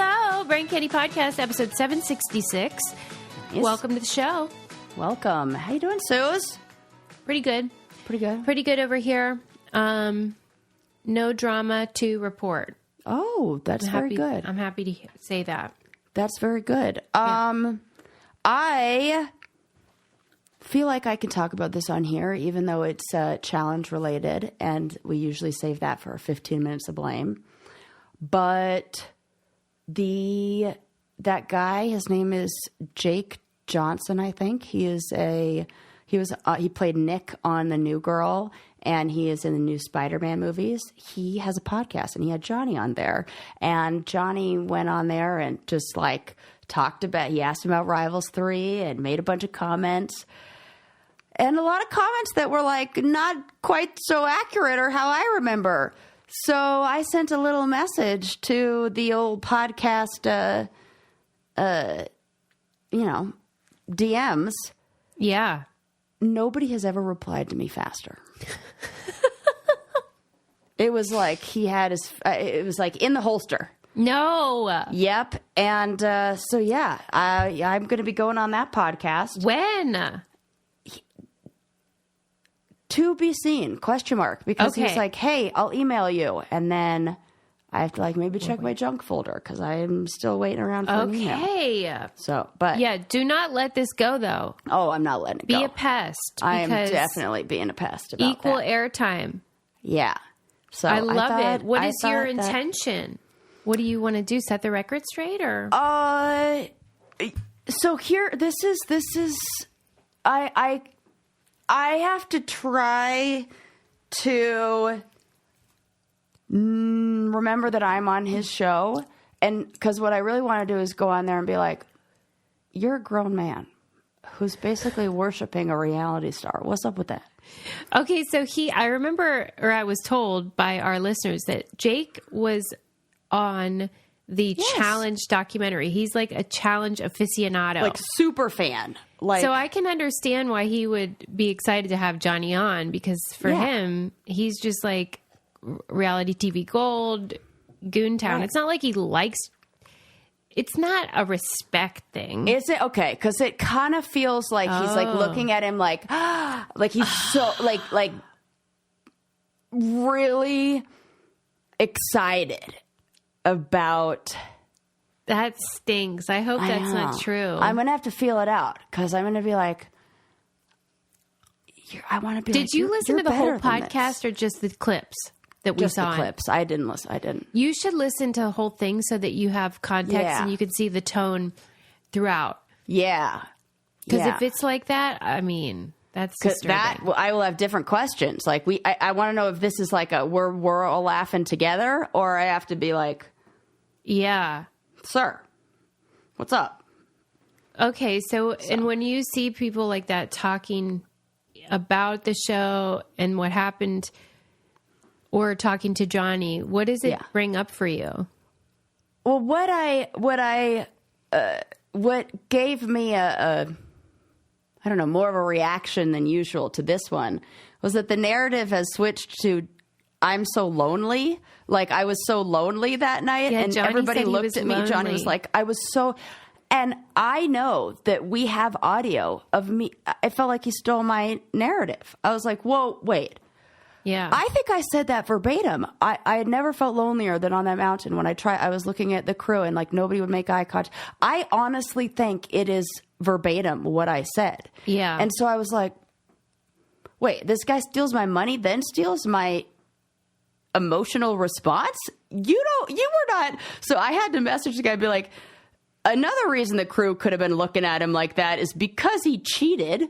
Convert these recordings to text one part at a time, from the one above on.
Hello, Brain Candy Podcast, episode 766. Yes. Welcome to the show. Welcome. How you doing, Suze? Pretty good. Pretty good. Pretty good over here. No drama to report. Oh, that's very good. I'm happy to say that. That's very good. Yeah. I feel like I can talk about this on here, even though it's challenge related, and we usually save that for 15 minutes of blame. But that guy, his name is Jake Johnson, I think. He played Nick on The New Girl, and he is in the new Spider-Man movies. He has a podcast, and he had Johnny on there. And Johnny went on there and just like he asked him about Rivals 3 and made a bunch of comments. And a lot of comments that were like not quite so accurate or how I remember. So I sent a little message to the old podcast, DMs. Yeah. Nobody has ever replied to me faster. It was like it was like in the holster. No. Yep. And so, yeah, I'm going to be going on that podcast. When? To be seen, ? Because Okay. he's like, hey, I'll email you. And then I have to like maybe check my junk folder because I'm still waiting around for an email. Okay. So, but Yeah, do not let this go, though. oh, I'm not letting it go. Be a pest. I am because definitely being a pest about equal that. airtime. Yeah. So I love thought- it. What I is your thought that- intention? What do you want to do? Set the record straight, or? So here, this is, I have to try to remember that I'm on his show. And because what I really want to do is go on there and be like, you're a grown man who's basically worshiping a reality star. What's up with that? Okay, so I remember, or I was told by our listeners that Jake was on the challenge documentary. He's like a challenge aficionado. Like super fan. Like, so I can understand why he would be excited to have Johnny on, because for him, he's just like reality TV gold, Goontown. Right. It's not like he likes. It's not a respect thing. Is it? Okay, because it kind of feels like he's like looking at him like he's so like really excited about. That stinks. I hope that's not true. I'm going to have to feel it out because I'm going to be like, I want to be. Did you listen to the whole podcast or just the clips that we saw? Just the clips. I didn't listen. I didn't. You should listen to the whole thing so that you have context and you can see the tone throughout. Yeah. Because if it's like that, I mean, that's disturbing. I will have different questions. Like I want to know if this is like we're all laughing together, or I have to be like, yeah, sir, what's up? Okay, so and when you see people like that talking about the show and what happened, or talking to Johnny, what does it bring up for you? Well, what gave me a I don't know, more of a reaction than usual to this one was that the narrative has switched to I'm so lonely. Like I was so lonely that night, and Johnny everybody looked at me. lonely. Johnny was like, I was so, and I know that we have audio of me. I felt like he stole my narrative. I was like, whoa, wait. Yeah. I think I said that verbatim. I had never felt lonelier than on that mountain when I was looking at the crew and like nobody would make eye contact. I honestly think it is verbatim what I said. Yeah. And so I was like, wait, this guy steals my money, then steals my emotional response? You were not. So I had to message the guy and be like, another reason the crew could have been looking at him like that is because he cheated.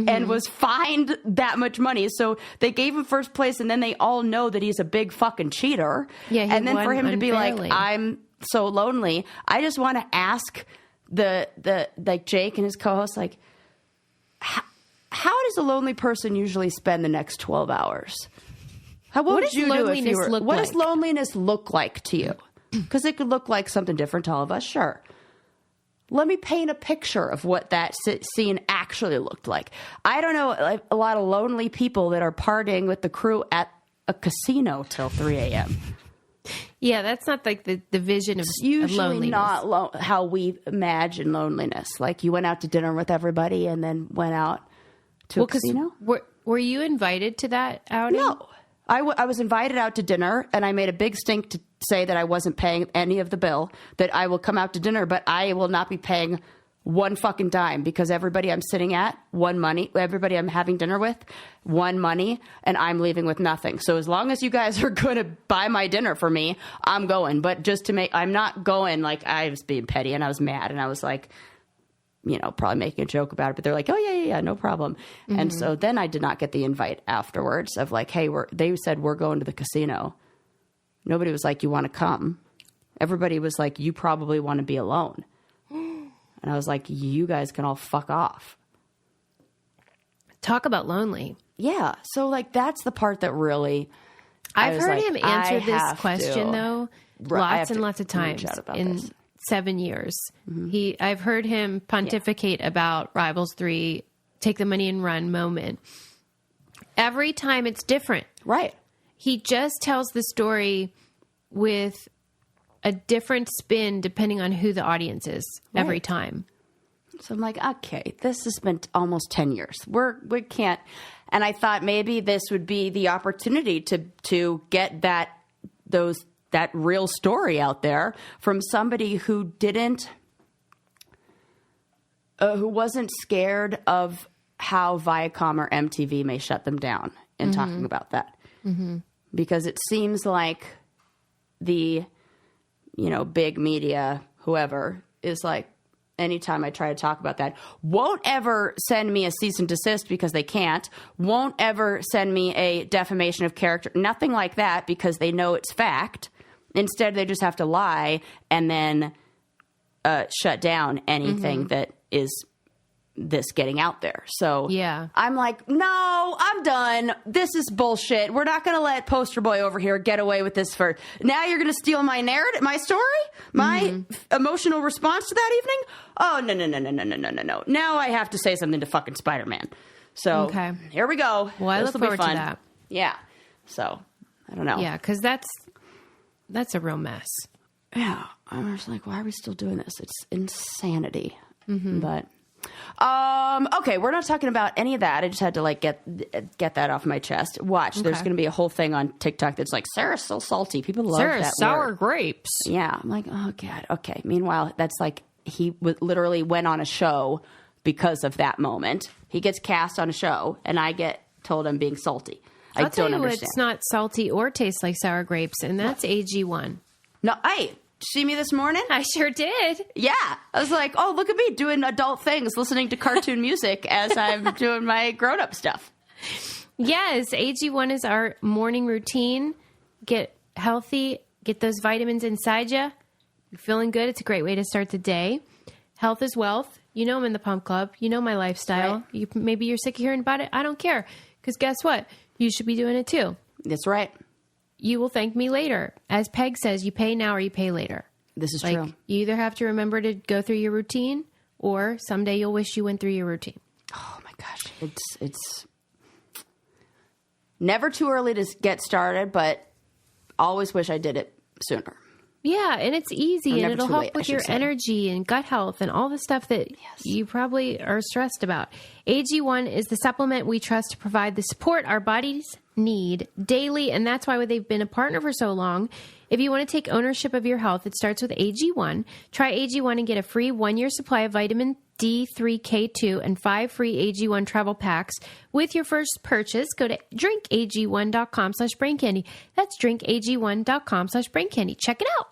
And was fined that much money. So they gave him first place, and then they all know that he's a big fucking cheater. Yeah, and then for him to be unfairly. like, I'm so lonely. I just want to ask the like Jake and his co-host, like, how does a lonely person usually spend the next 12 hours? What would you do if you were? What does loneliness look like to you? Because it could look like something different to all of us, sure. Let me paint a picture of what that scene actually looked like. I don't know, like a lot of lonely people that are partying with the crew at a casino till 3 a.m. Yeah, that's not like the vision of, It's usually loneliness. not how we imagine loneliness. Like you went out to dinner with everybody and then went out to a casino. Were you invited to that outing? No. I was invited out to dinner, and I made a big stink to say that I wasn't paying any of the bill, that I will come out to dinner, but I will not be paying one fucking dime because everybody I'm sitting at, one money, everybody I'm having dinner with, one money, and I'm leaving with nothing. So as long as you guys are going to buy my dinner for me, I'm going. But just to I'm not going like I was being petty and I was mad and I was like, you know, probably making a joke about it, but they're like, oh yeah, no problem. Mm-hmm. And so then I did not get the invite afterwards of like, hey, they said we're going to the casino. Nobody was like, you want to come? Everybody was like, you probably want to be alone. And I was like, you guys can all fuck off. Talk about lonely. Yeah. So like, that's the part that really, I've heard him answer this question though, lots and lots of times in 7 years. Mm-hmm. I've heard him pontificate about Rivals 3, take the money and run moment. Every time it's different. Right. He just tells the story with a different spin depending on who the audience is every time. So I'm like, okay, this has been almost 10 years. We can't. And I thought maybe this would be the opportunity to get that real story out there from somebody who who wasn't scared of how Viacom or MTV may shut them down in talking about that. Mm-hmm. Because it seems like the, big media, whoever, is like, anytime I try to talk about that, won't ever send me a cease and desist because they can't, won't ever send me a defamation of character, nothing like that because they know it's fact. Instead, they just have to lie and then shut down anything that is this getting out there. So yeah, I'm like, no, I'm done. This is bullshit. We're not going to let Poster Boy over here get away with this for now. You're going to steal my narrative, my story, my emotional response to that evening. Oh, no. Now I have to say something to fucking Spider-Man. So here we go. Well, I look forward to that. Yeah. So I don't know. Yeah. Cause that's a real mess. Yeah. I was like, why are we still doing this? It's insanity. But okay, we're not talking about any of that. I just had to like get that off my chest. Watch, there's going to be a whole thing on TikTok that's like, Sarah's so salty. People love Sarah's that sour word. Grapes. Yeah, I'm like, oh god. Okay. Meanwhile, that's like he literally went on a show because of that moment. He gets cast on a show, and I get told I'm being salty. I'll tell you it's not salty or tastes like sour grapes, and that's AG1. No, see me this morning? I sure did. Yeah. I was like, oh, look at me doing adult things, listening to cartoon music as I'm doing my grown-up stuff. Yes, AG1 is our morning routine. Get healthy, get those vitamins inside you. You're feeling good. It's a great way to start the day. Health is wealth. You know I'm in the Pump Club. You know my lifestyle. Right. Maybe you're sick of hearing about it. I don't care. Because guess what? You should be doing it too. That's right. You will thank me later. As Peg says, you pay now or you pay later. This is true. You either have to remember to go through your routine or someday you'll wish you went through your routine. Oh my gosh. It's never too early to get started, but always wish I did it sooner. Yeah, and it's easy and it'll help with your energy and gut health and all the stuff that you probably are stressed about. AG1 is the supplement we trust to provide the support our bodies need daily, and that's why they've been a partner for so long. If you want to take ownership of your health, it starts with AG1. Try AG1 and get a free 1-year supply of vitamin D3K2 and 5 free AG1 travel packs with your first purchase. Go to drinkag1.com/braincandy. That's drinkag1.com/braincandy. Check it out.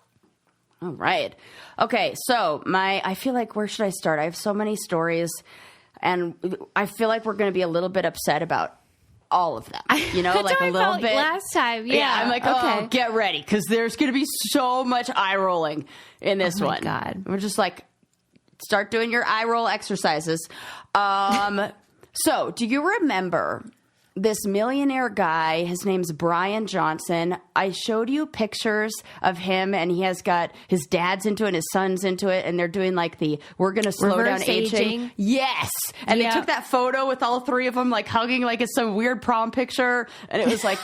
All right. Okay. So I feel like, where should I start? I have so many stories, and I feel like we're going to be a little bit upset about all of them, That's like how a little bit last time. Yeah. I'm like, okay, get ready. Cause there's going to be so much eye rolling in this one. Oh my God. We're just like, start doing your eye roll exercises. So do you remember this millionaire guy, his name's Brian Johnson. I showed you pictures of him, and he has got his dad's into it and his son's into it, and they're doing like we're going to slow Reverse down aging. Yes. And they took that photo with all three of them like hugging like it's some weird prom picture, and it was like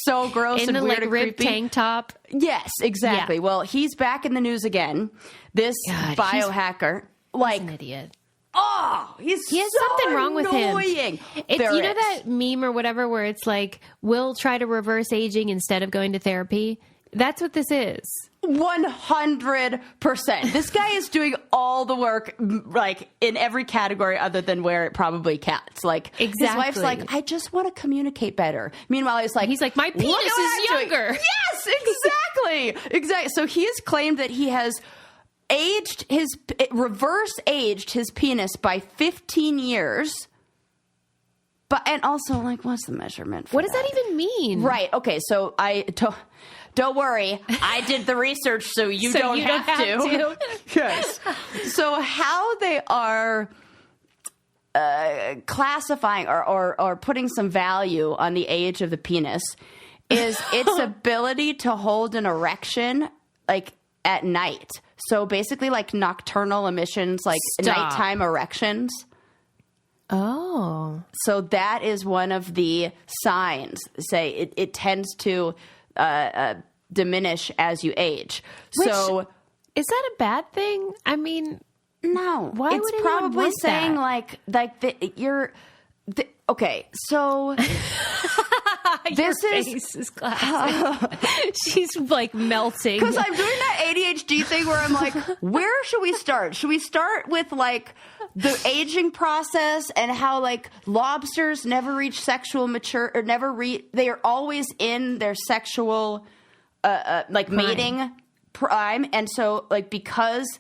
so gross in and the weird like and ripped creepy. tank top. Yes, exactly. Yeah. Well, he's back in the news again. This biohacker, He's an idiot. Oh, he has so something wrong with him. Annoying. It's you know that meme or whatever where it's like we'll try to reverse aging instead of going to therapy. That's what this is. 100%. This guy is doing all the work, like in every category other than where it probably counts. Like exactly. His wife's like, I just want to communicate better. Meanwhile, he's like, my penis is younger. Yes, exactly. So he has claimed that he has reverse aged his penis by 15 years. But, and also, like, what's the measurement for What does that even mean? Right. Okay. So don't worry. I did the research, so you don't have to. Yes. So how they are classifying or putting some value on the age of the penis is its ability to hold an erection, like, at night. So basically like nocturnal emissions, like nighttime erections. Oh. So that is one of the signs. Say it tends to diminish as you age. So is that a bad thing? I mean, no. Why it's would anyone probably want saying that? Okay, so this is classic. She's like melting. Because I'm doing that ADHD thing where I'm like, where should we start? Should we start with like the aging process and how like lobsters never reach sexual they are always in their sexual like prime. Mating prime, and so like because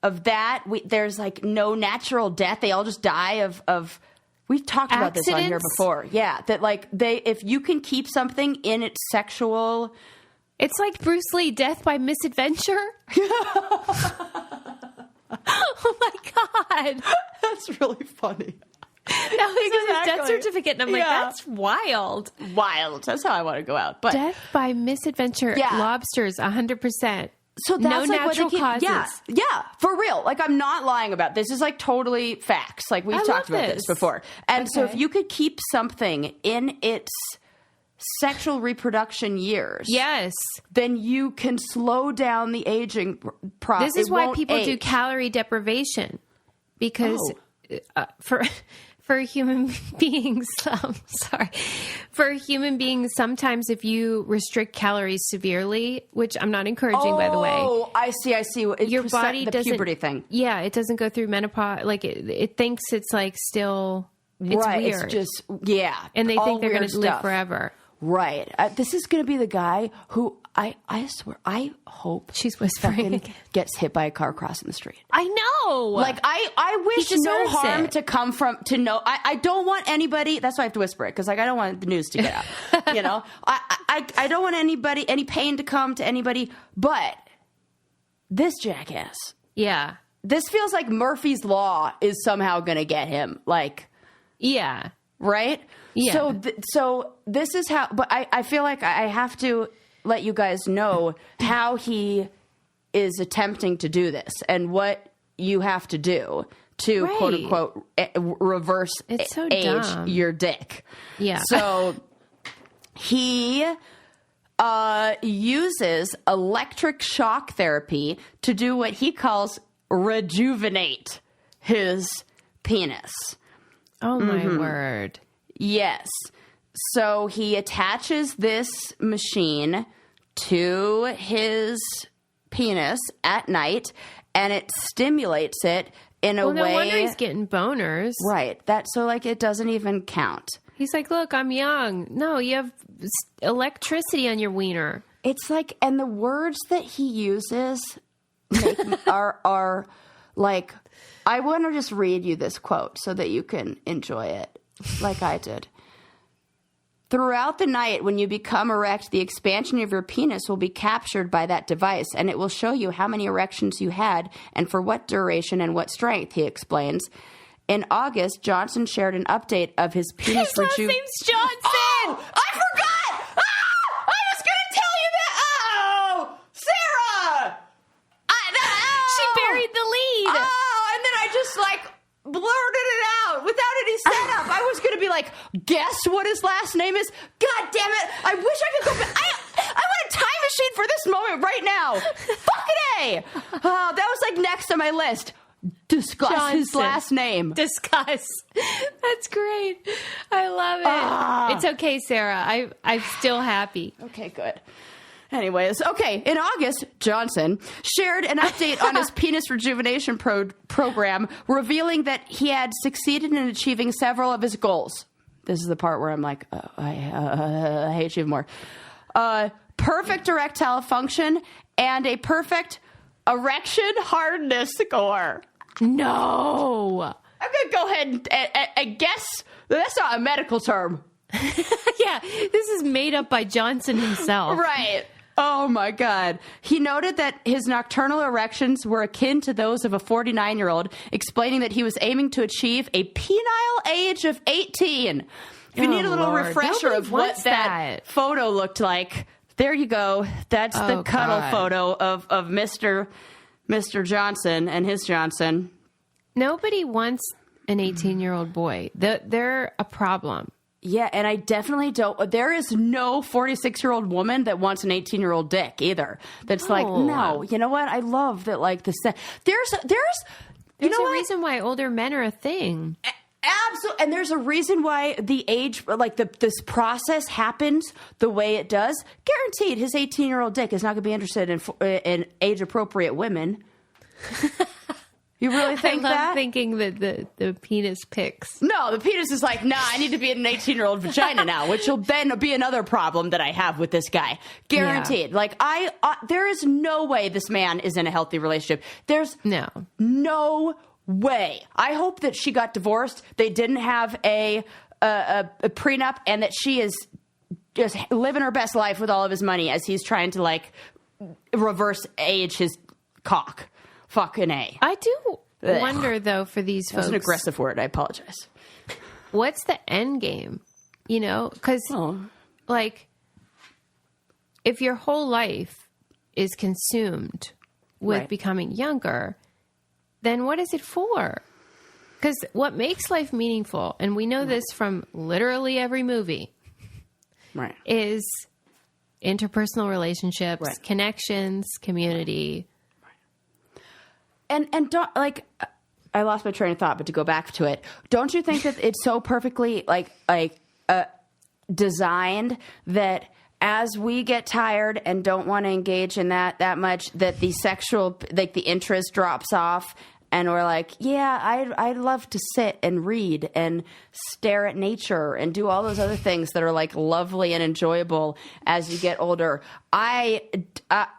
of that, there's like no natural death. They all just die of we've talked about this on here before. Yeah, that like if you can keep something in its sexual, it's like Bruce Lee, death by misadventure. Oh my God, that's really funny. That was on his death certificate, and I'm like, that's wild. That's how I want to go out. But death by misadventure, lobsters, 100%. So that's no like natural causes. Yeah, for real. Like I'm not lying about this. This is like totally facts. Like we've talked about this before. And so if you could keep something in its sexual reproduction years, yes, then you can slow down the aging process. This is why people do calorie deprivation, because for human beings, for human beings, sometimes if you restrict calories severely, which I'm not encouraging, by the way. Oh, I see. Your body doesn't, puberty thing. Yeah, it doesn't go through menopause. Like it thinks it's like still, it's weird. It's just, and they think they're going to live forever. Right. This is going to be the guy who I swear, I hope she's whispering gets hit by a car crossing the street. I know. Like I wish no harm to come from I don't want anybody. That's why I have to whisper it, because like I don't want the news to get out. You know, I don't want any pain to come to anybody. But this jackass. Yeah. This feels like Murphy's Law is somehow going to get him. Like, yeah. Right. Yeah. So this is how. But I feel like I have to let you guys know how he is attempting to do this and what you have to do to quote unquote reverse age your dick. Yeah. So he uses electric shock therapy to do what he calls rejuvenate his penis. Oh my word. Yes. So he attaches this machine to his penis at night, and it stimulates it in a way. No wonder he's getting boners. Right. So like it doesn't even count. He's like, look, I'm young. No, you have electricity on your wiener. It's like, and the words that he uses are like, I want to just read you this quote so that you can enjoy it like I did. Throughout the night, when you become erect, the expansion of your penis will be captured by that device, and it will show you how many erections you had and for what duration and what strength, he explains. In August, Johnson shared an update of his penis His last name's Johnson. Oh, I forgot! Ah! I was going to tell you that! Oh! Sarah! She buried the lead. Oh, and then I just, blurted it out without any setup. I was going to be like, guess what his last name is? God damn it. I wish I could go back. I want a time machine for this moment right now. Fucking A. Oh, that was next on my list. Discuss his last name. Discuss. That's great. I love it. It's okay, Sarah. I'm still happy. Okay, good. Anyways, okay. In August, Johnson shared an update on his penis rejuvenation program, revealing that he had succeeded in achieving several of his goals. This is the part where I'm like, I hate you even more. Perfect erectile function and a perfect erection hardness score. No. I'm going to go ahead and guess that's not a medical term. Yeah, this is made up by Johnson himself. Right. Oh, my God. He noted that his nocturnal erections were akin to those of a 49-year-old, explaining that he was aiming to achieve a penile age of 18. If you need a little refresher of what that photo looked like, there you go. That's the cuddle photo of Mr. Johnson and his Johnson. Nobody wants an 18-year-old boy. They're a problem. Yeah, and I definitely don't. There is no 46-year-old woman that wants an 18-year-old dick either. That's no. You know what? I love that. There's a reason why older men are a thing. Absolutely, and there's a reason why the age, this process happens the way it does. Guaranteed, his 18-year-old dick is not going to be interested in age-appropriate women. You really think that? I love thinking that the penis pics. No, the penis is like, nah, I need to be in an 18-year-old vagina now, which will then be another problem that I have with this guy. Guaranteed. Yeah. There is no way this man is in a healthy relationship. There's no way. I hope that she got divorced. They didn't have a prenup, and that she is just living her best life with all of his money as he's trying to reverse age his cock. Fucking A. I do wonder, though, for these folks. That's an aggressive word. I apologize. What's the end game? Because, if your whole life is consumed with becoming younger, then what is it for? Because what makes life meaningful, and we know this from literally every movie, is interpersonal relationships, connections, community. And don't, I lost my train of thought, but to go back to it, don't you think that it's so perfectly designed that as we get tired and don't want to engage in that much, that the sexual, the interest drops off, and we're like, yeah, I'd love to sit and read and stare at nature and do all those other things that are lovely and enjoyable as you get older.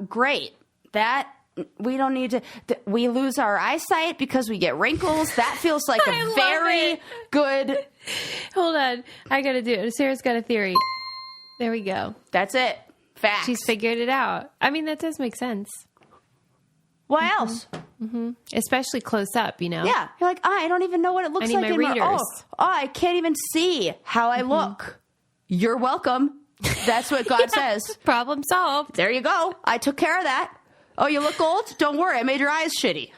Great. That. We don't need to. We lose our eyesight because we get wrinkles. That feels like a very good. Hold on, I gotta do it. Sarah's got a theory. There we go. That's it. Facts. She's figured it out. I mean, that does make sense. Why else? Mm-hmm. Especially close up, Yeah, you're like, I don't even know what it looks like anymore. Readers. I can't even see how I look. You're welcome. That's what God says. Problem solved. There you go. I took care of that. Oh, you look old? Don't worry. I made your eyes shitty.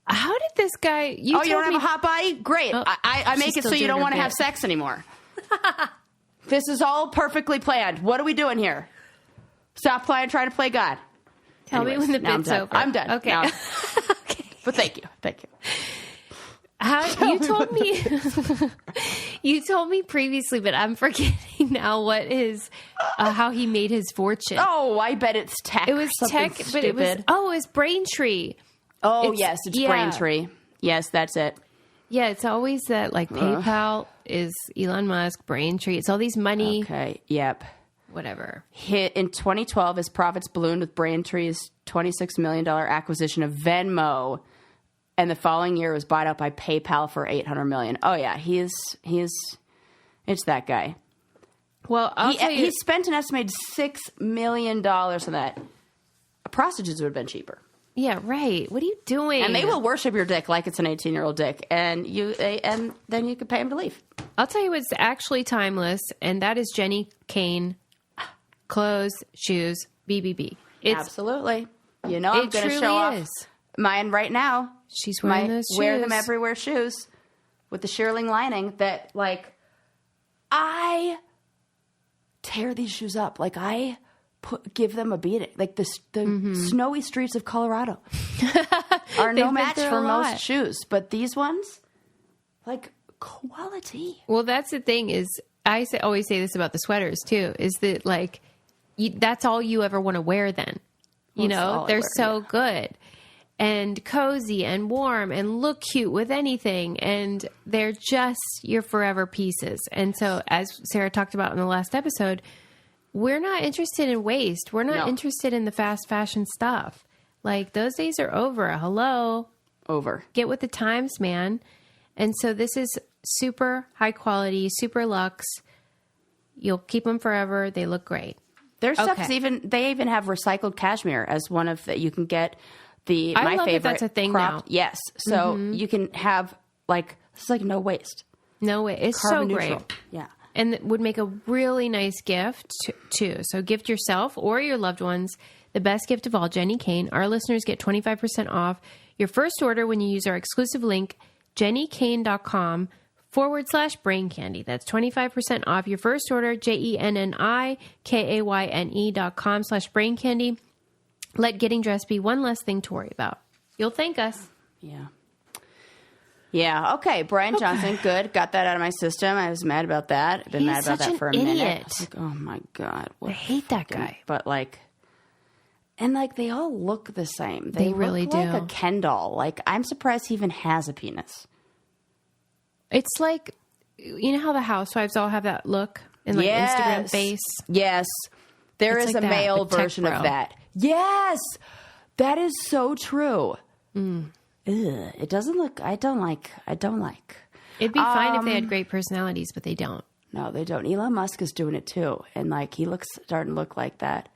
How did this guy... You don't have a hot body? Great. Oh, I make it so you don't want to have sex anymore. This is all perfectly planned. What are we doing here? Stop trying to play God. Tell me when the bit's over. I'm done. Okay. Okay. But thank you. You told me previously, but I'm forgetting now what is how he made his fortune. Oh, I bet it's tech. It was tech, stupid. But it was Braintree. Oh, yes, it's Braintree. Yes, that's it. Yeah, it's always that PayPal is Elon Musk, Braintree. It's all these money. Okay. Yep. Whatever. In 2012, his profits ballooned with Braintree's $26 million acquisition of Venmo. And the following year was bought out by PayPal for $800 million. Oh yeah, it's that guy. Well, he spent an estimated $6 million on that. Prostitutes would have been cheaper. Yeah, right. What are you doing? And they will worship your dick like it's an 18-year-old dick, and then you can pay them to leave. I'll tell you what's actually timeless, and that is Jenny Kane. Clothes, shoes, BBB. Absolutely. You know, I'm going to show off mine right now. She's wearing those shoes. Wear them everywhere shoes with the shearling lining that, like, I tear these shoes up. Like, I give them a beating. Like, the snowy streets of Colorado are no match for most shoes. But these ones, like, quality. Well, that's the thing is, I always say this about the sweaters, too, is that, like, that's all you ever want to wear then. You know, they're so good and cozy and warm and look cute with anything. And they're just your forever pieces. And so as Sarah talked about in the last episode, we're not interested in waste. We're not interested in the fast fashion stuff. Like, those days are over. Hello. Over. Get with the times, man. And so this is super high quality, super luxe. You'll keep them forever. They look great. Their stuff is they even have recycled cashmere as one of the, you can get my love favorite. That's a thing now. Yes. So you can have it's like no waste. No way. It's Carbon so neutral. great. Yeah. And it would make a really nice gift too. So gift yourself or your loved ones the best gift of all, Jenny Kane. Our listeners get 25% off your first order when you use our exclusive link, jennykane.com/brain candy. That's 25% off your first order, JENNIKAYNE.com/brain candy. Let getting dressed be one less thing to worry about. You'll thank us. Yeah. Yeah. Okay. Brian Johnson. Good. Got that out of my system. I was mad about that. I've been mad about that for a minute. I was like, oh my God. I hate that guy. But like, and like they all look the same. They really look do. Like a Ken doll. Like, I'm surprised he even has a penis. It's like, you know how the housewives all have that look in like Instagram face? Yes. There is like a male version of that. Yes. That is so true. Ugh, it doesn't look, I don't like. It'd be fine if they had great personalities, but they don't. No, they don't. Elon Musk is doing it too. And like, he starting to look like that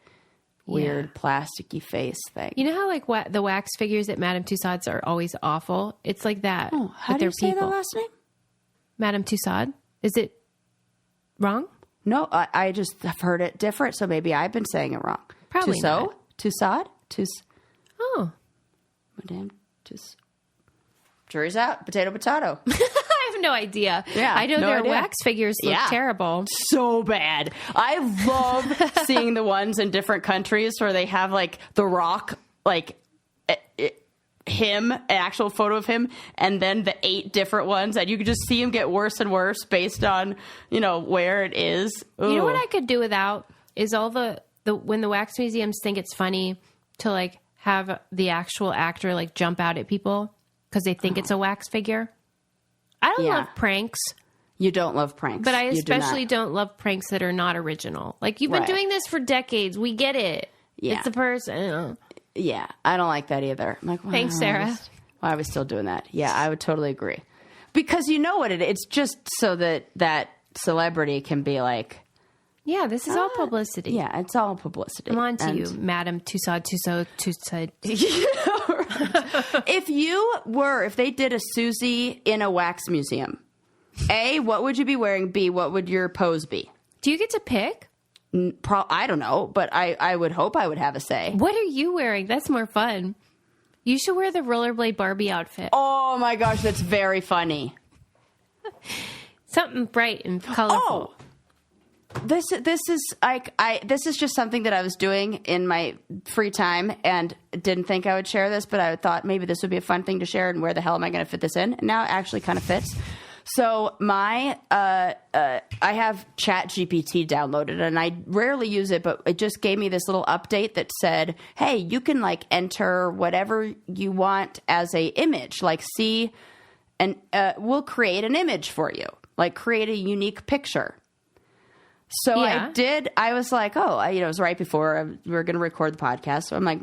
weird plasticky face thing. You know how like the wax figures at Madame Tussauds are always awful? It's like that. Oh, how do you say the last name? Madame Tussauds? Is it wrong? No, I just have heard it different, so maybe I've been saying it wrong. Probably not. Tussaud? Oh. Madame Tussauds. Jury's out. Potato. I have no idea. Yeah, I know their wax figures look terrible. So bad. I love seeing the ones in different countries where they have like The Rock, like him, an actual photo of him, and then the 8 different ones, and you can just see him get worse and worse based on, where it is. Ooh. You know what I could do without is all the when the wax museums think it's funny to like have the actual actor like jump out at people because they think it's a wax figure. I don't love pranks. You don't love pranks. But I especially don't love pranks that are not original. Like, you've been doing this for decades. We get it. Yeah. It's a person. Yeah, I don't like that either. I'm like, thanks, Sarah. Why are we still doing that? Yeah, I would totally agree. Because you know what it's just so that celebrity can be like... Yeah, this is all publicity. Yeah, it's all publicity. I'm on to you, Madame Tussauds. If they did a Susie in a wax museum, A, what would you be wearing? B, what would your pose be? Do you get to pick? I don't know, but I would hope I would have a say. What are you wearing? That's more fun. You should wear the rollerblade Barbie outfit. Oh my gosh, that's very funny. Something bright and colorful. Oh, this is just something that I was doing in my free time and didn't think I would share this, but I thought maybe this would be a fun thing to share. And where the hell am I going to fit this in? And now it actually kind of fits. So I have ChatGPT downloaded, and I rarely use it, but it just gave me this little update that said, hey, you can like enter whatever you want as a image, like see, and we'll create an image for you, like create a unique picture. So I did. I was like, it was right before we were going to record the podcast. So I'm like,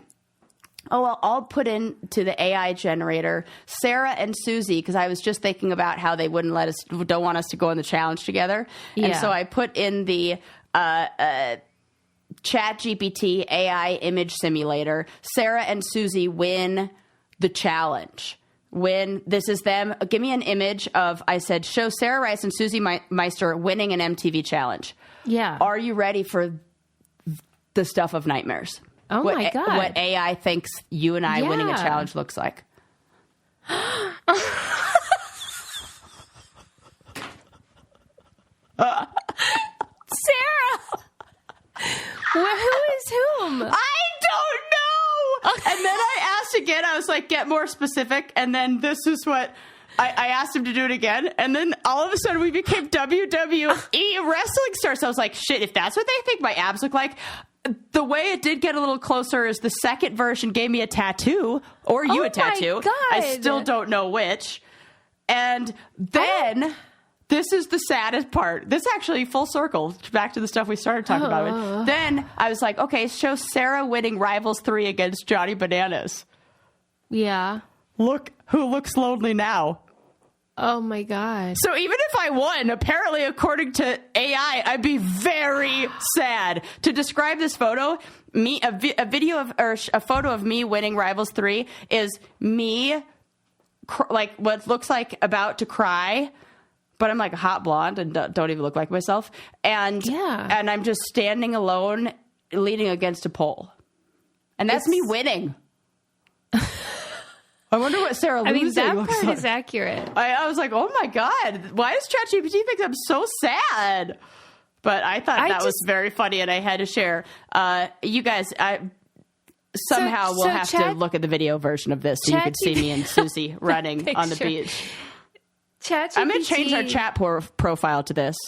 well, I'll put into the AI generator Sarah and Susie, because I was just thinking about how they don't want us to go on the challenge together. Yeah. And so I put in the ChatGPT AI image simulator. Sarah and Susie win the challenge. This is them. Give me an image of, I said, show Sarah Rice and Susie Meister winning an MTV challenge. Yeah. Are you ready for the stuff of nightmares? Oh, my God. What AI thinks you and I winning a challenge looks like. Sarah! Who is whom? I don't know. And then I asked again. I was like, get more specific. And then this is what I asked him to do it again. And then all of a sudden we became WWE wrestling stars. So I was like, shit, if that's what they think my abs look like. The way it did get a little closer is the second version gave me a tattoo or you a tattoo. My God. I still don't know which. And then this is the saddest part. This actually full circle back to the stuff we started talking about. Then I was like, okay, show Sarah winning Rivals 3 against Johnny Bananas. Yeah. Look who looks lonely now. Oh my God. So even if I won, apparently according to AI, I'd be very sad. To describe this photo, a photo of me winning Rivals 3 is me like what looks like about to cry, but I'm like a hot blonde and don't even look like myself. And I'm just standing alone, leaning against a pole. And that's me winning. I wonder what Sarah losing looks like. that part is accurate. I was like, oh my God, why does ChatGPT think I'm so sad? But I thought that was very funny and I had to share. You guys, somehow we'll have to look at the video version of this so you can see me and Susie running on the beach. ChatGPT. I'm going to change our chat profile to this.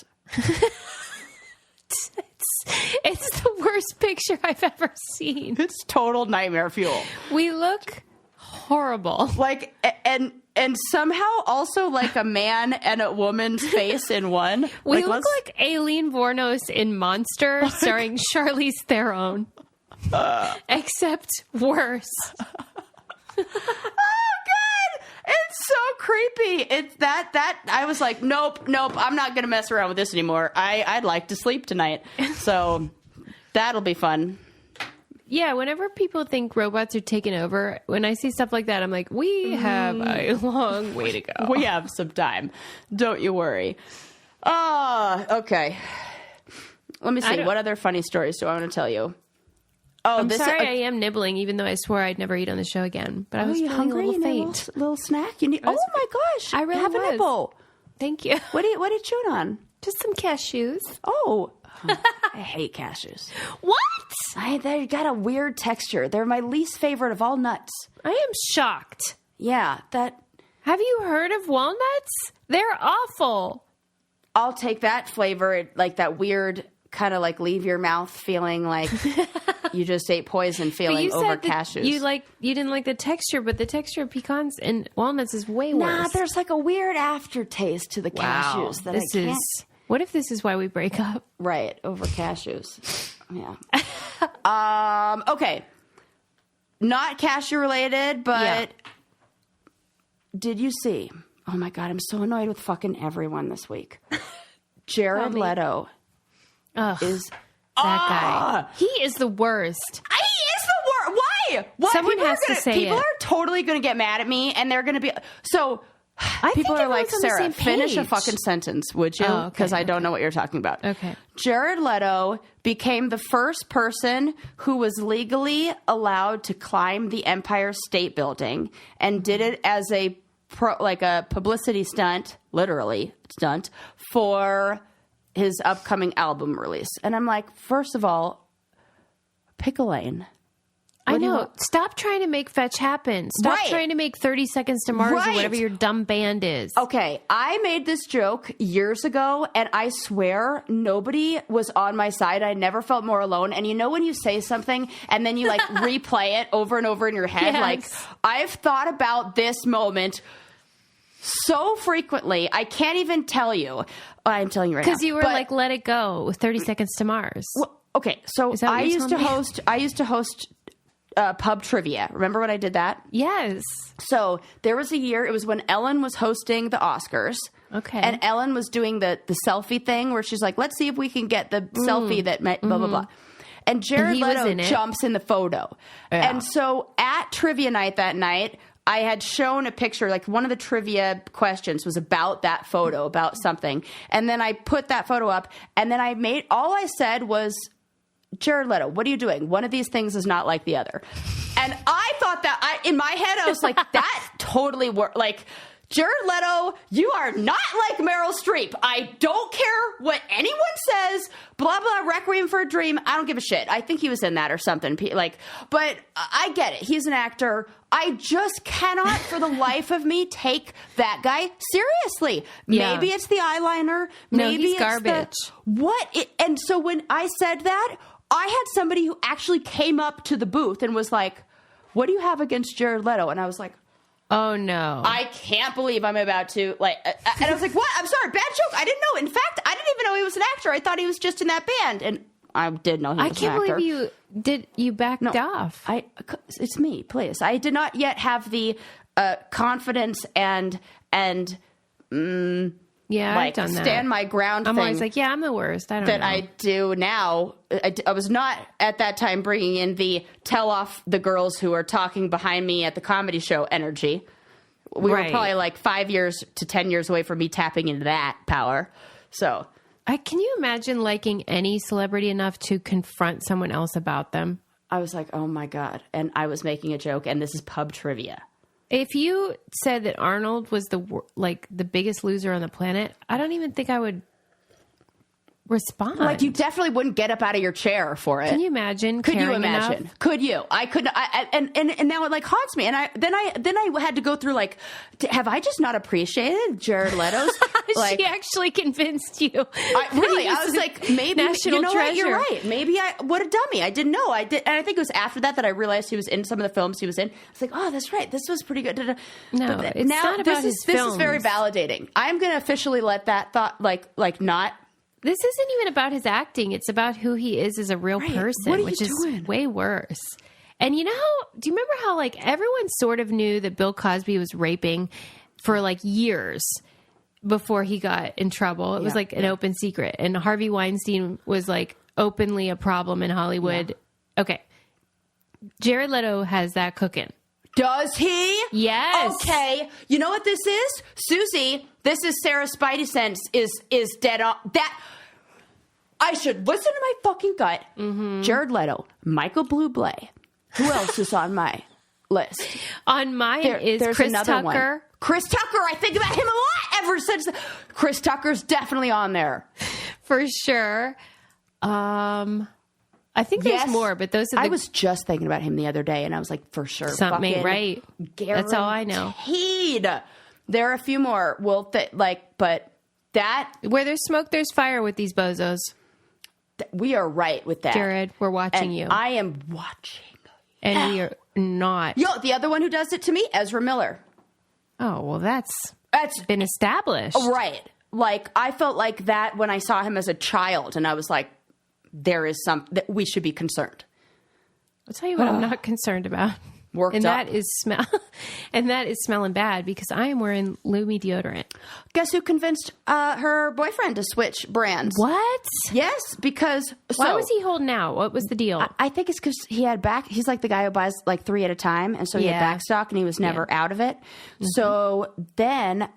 It's the worst picture I've ever seen. It's total nightmare fuel. We look horrible. Like, and somehow also like a man and a woman's face in one. We look like Aileen Wuornos in Monster, starring Charlize Theron. Except worse. Oh, God! It's so creepy. It's that I was like, nope, I'm not going to mess around with this anymore. I'd like to sleep tonight. So that'll be fun. Yeah, whenever people think robots are taking over, when I see stuff like that, I'm like, we have a long way to go. We have some time. Don't you worry. Okay. Let me see. What other funny stories do I want to tell you? Oh, I'm sorry I am nibbling, even though I swore I'd never eat on the show again. But I was feeling hungry? a little faint. Little snack? You need? Oh, my gosh. I really have a nibble. Thank you. What are you chewing on? Just some cashews. Oh. I hate cashews. What? They got a weird texture. They're my least favorite of all nuts. I am shocked. Yeah, Have you heard of walnuts? They're awful. I'll take that flavor, like that weird kind of like leave your mouth feeling like you just ate poison feeling over cashews. You didn't like the texture, but the texture of pecans and walnuts is way worse. Nah, there's like a weird aftertaste to the cashews that I can't. What if this is why we break up? Right, over cashews. Yeah. Okay. Not cashew related, but did you see? Oh my God, I'm so annoyed with fucking everyone this week. Jarod Leto is that guy. He is the worst. He is the worst. Why? What? Someone has to say people are totally going to get mad at me, and they're going to be so. People are like, Sarah, finish a fucking sentence, would you? Because I don't know what you're talking about. Okay. Jared Leto became the first person who was legally allowed to climb the Empire State Building and did it as a publicity stunt, literally stunt, for his upcoming album release. And I'm like, first of all, pick a lane. I know. Stop trying to make fetch happen. Stop trying to make 30 Seconds to Mars or whatever your dumb band is. Okay, I made this joke years ago, and I swear nobody was on my side. I never felt more alone. And you know when you say something and then you like replay it over and over in your head? Yes. Like, I've thought about this moment so frequently, I can't even tell you. I'm telling you right now. Because you were like, let it go with 30 Seconds to Mars. Well, okay, so I used to host pub trivia. Remember when I did that? Yes. So there was a year, it was when Ellen was hosting the Oscars. Okay. And Ellen was doing the selfie thing where she's like, let's see if we can get the selfie that met blah, blah, blah. and Jarod he was Leto in it. jumps in the photo. Yeah. And so at trivia night that night, I had shown a picture, like one of the trivia questions was about that photo, about something. And then I put that photo up, and then all I said was, Jarod Leto, what are you doing? One of these things is not like the other. And I thought that, in my head, I was like, that totally worked. Like, Jarod Leto, you are not like Meryl Streep. I don't care what anyone says. Blah, blah, Requiem for a Dream. I don't give a shit. I think he was in that or something. But I get it. He's an actor. I just cannot for the life of me take that guy seriously. Yeah. Maybe it's the eyeliner. Maybe he's it's garbage. And so when I said that, I had somebody who actually came up to the booth and was like, what do you have against Jarod Leto? And I was like, oh no, I can't believe I'm about to and I was like, what? I'm sorry, bad joke. I didn't know. In fact, I didn't even know he was an actor. I thought he was just in that band. And I did know he was an actor. I can't believe you backed off. It's me, please. I did not yet have the confidence and yeah, I've done that. Stand my ground I'm thing always like, yeah, I'm the worst. I don't know. that I do now. I was not at that time bringing in the tell off the girls who are talking behind me at the comedy show energy. We were probably like 5 years to 10 years away from me tapping into that power. So can you imagine liking any celebrity enough to confront someone else about them? I was like, oh my God. And I was making a joke, and this is pub trivia. If you said that Arnold was the biggest loser on the planet, I don't even think I would respond. Like, you definitely wouldn't get up out of your chair for it. Can you imagine? Could you imagine? Enough? Could you? I could. And now it like haunts me. And then I had to go through like, have I just not appreciated Jarod Leto's? Like, she actually convinced you. I was like, maybe national you know treasure. What? You're right. Maybe what a dummy. I didn't know. I did, and I think it was after that I realized he was in some of the films he was in. I was like, oh, that's right. This was pretty good. No, but it's now not about his films. This is very validating. I'm going to officially let that thought like not. This isn't even about his acting. It's about who he is as a real person, which is way worse. And do you remember how like everyone sort of knew that Bill Cosby was raping for like years before he got in trouble? It was like an open secret. And Harvey Weinstein was like openly a problem in Hollywood. Yeah. Okay. Jarod Leto has that cooking. Does he? Yes. Okay. You know what this is? Susie, this is Sarah's Spidey sense is dead on. That I should listen to my fucking gut. Mm-hmm. Jarod Leto, Michael Bublé. Who else is on my list? On mine is Chris Tucker. One. Chris Tucker. I think about him a lot ever since. Chris Tucker's definitely on there. For sure. I think there's more, but those are I was just thinking about him the other day, and I was like, for sure. Something ain't right. That's all I know. There are a few more. But that... Where there's smoke, there's fire with these bozos. We are right with that. Jarod, we're watching you. I am watching. And we are not. The other one who does it to me, Ezra Miller. Oh, well, that's been established. Right. Like, I felt like that when I saw him as a child, and I was like, there is that we should be concerned. I'll tell you what I'm not concerned about. That is smelling bad because I am wearing Lumi deodorant. Guess who convinced her boyfriend to switch brands? What? Yes, because... Why was he holding out? What was the deal? I think it's because he had he's like the guy who buys like 3 at a time, and so he had back stock, and he was never out of it. Mm-hmm. So then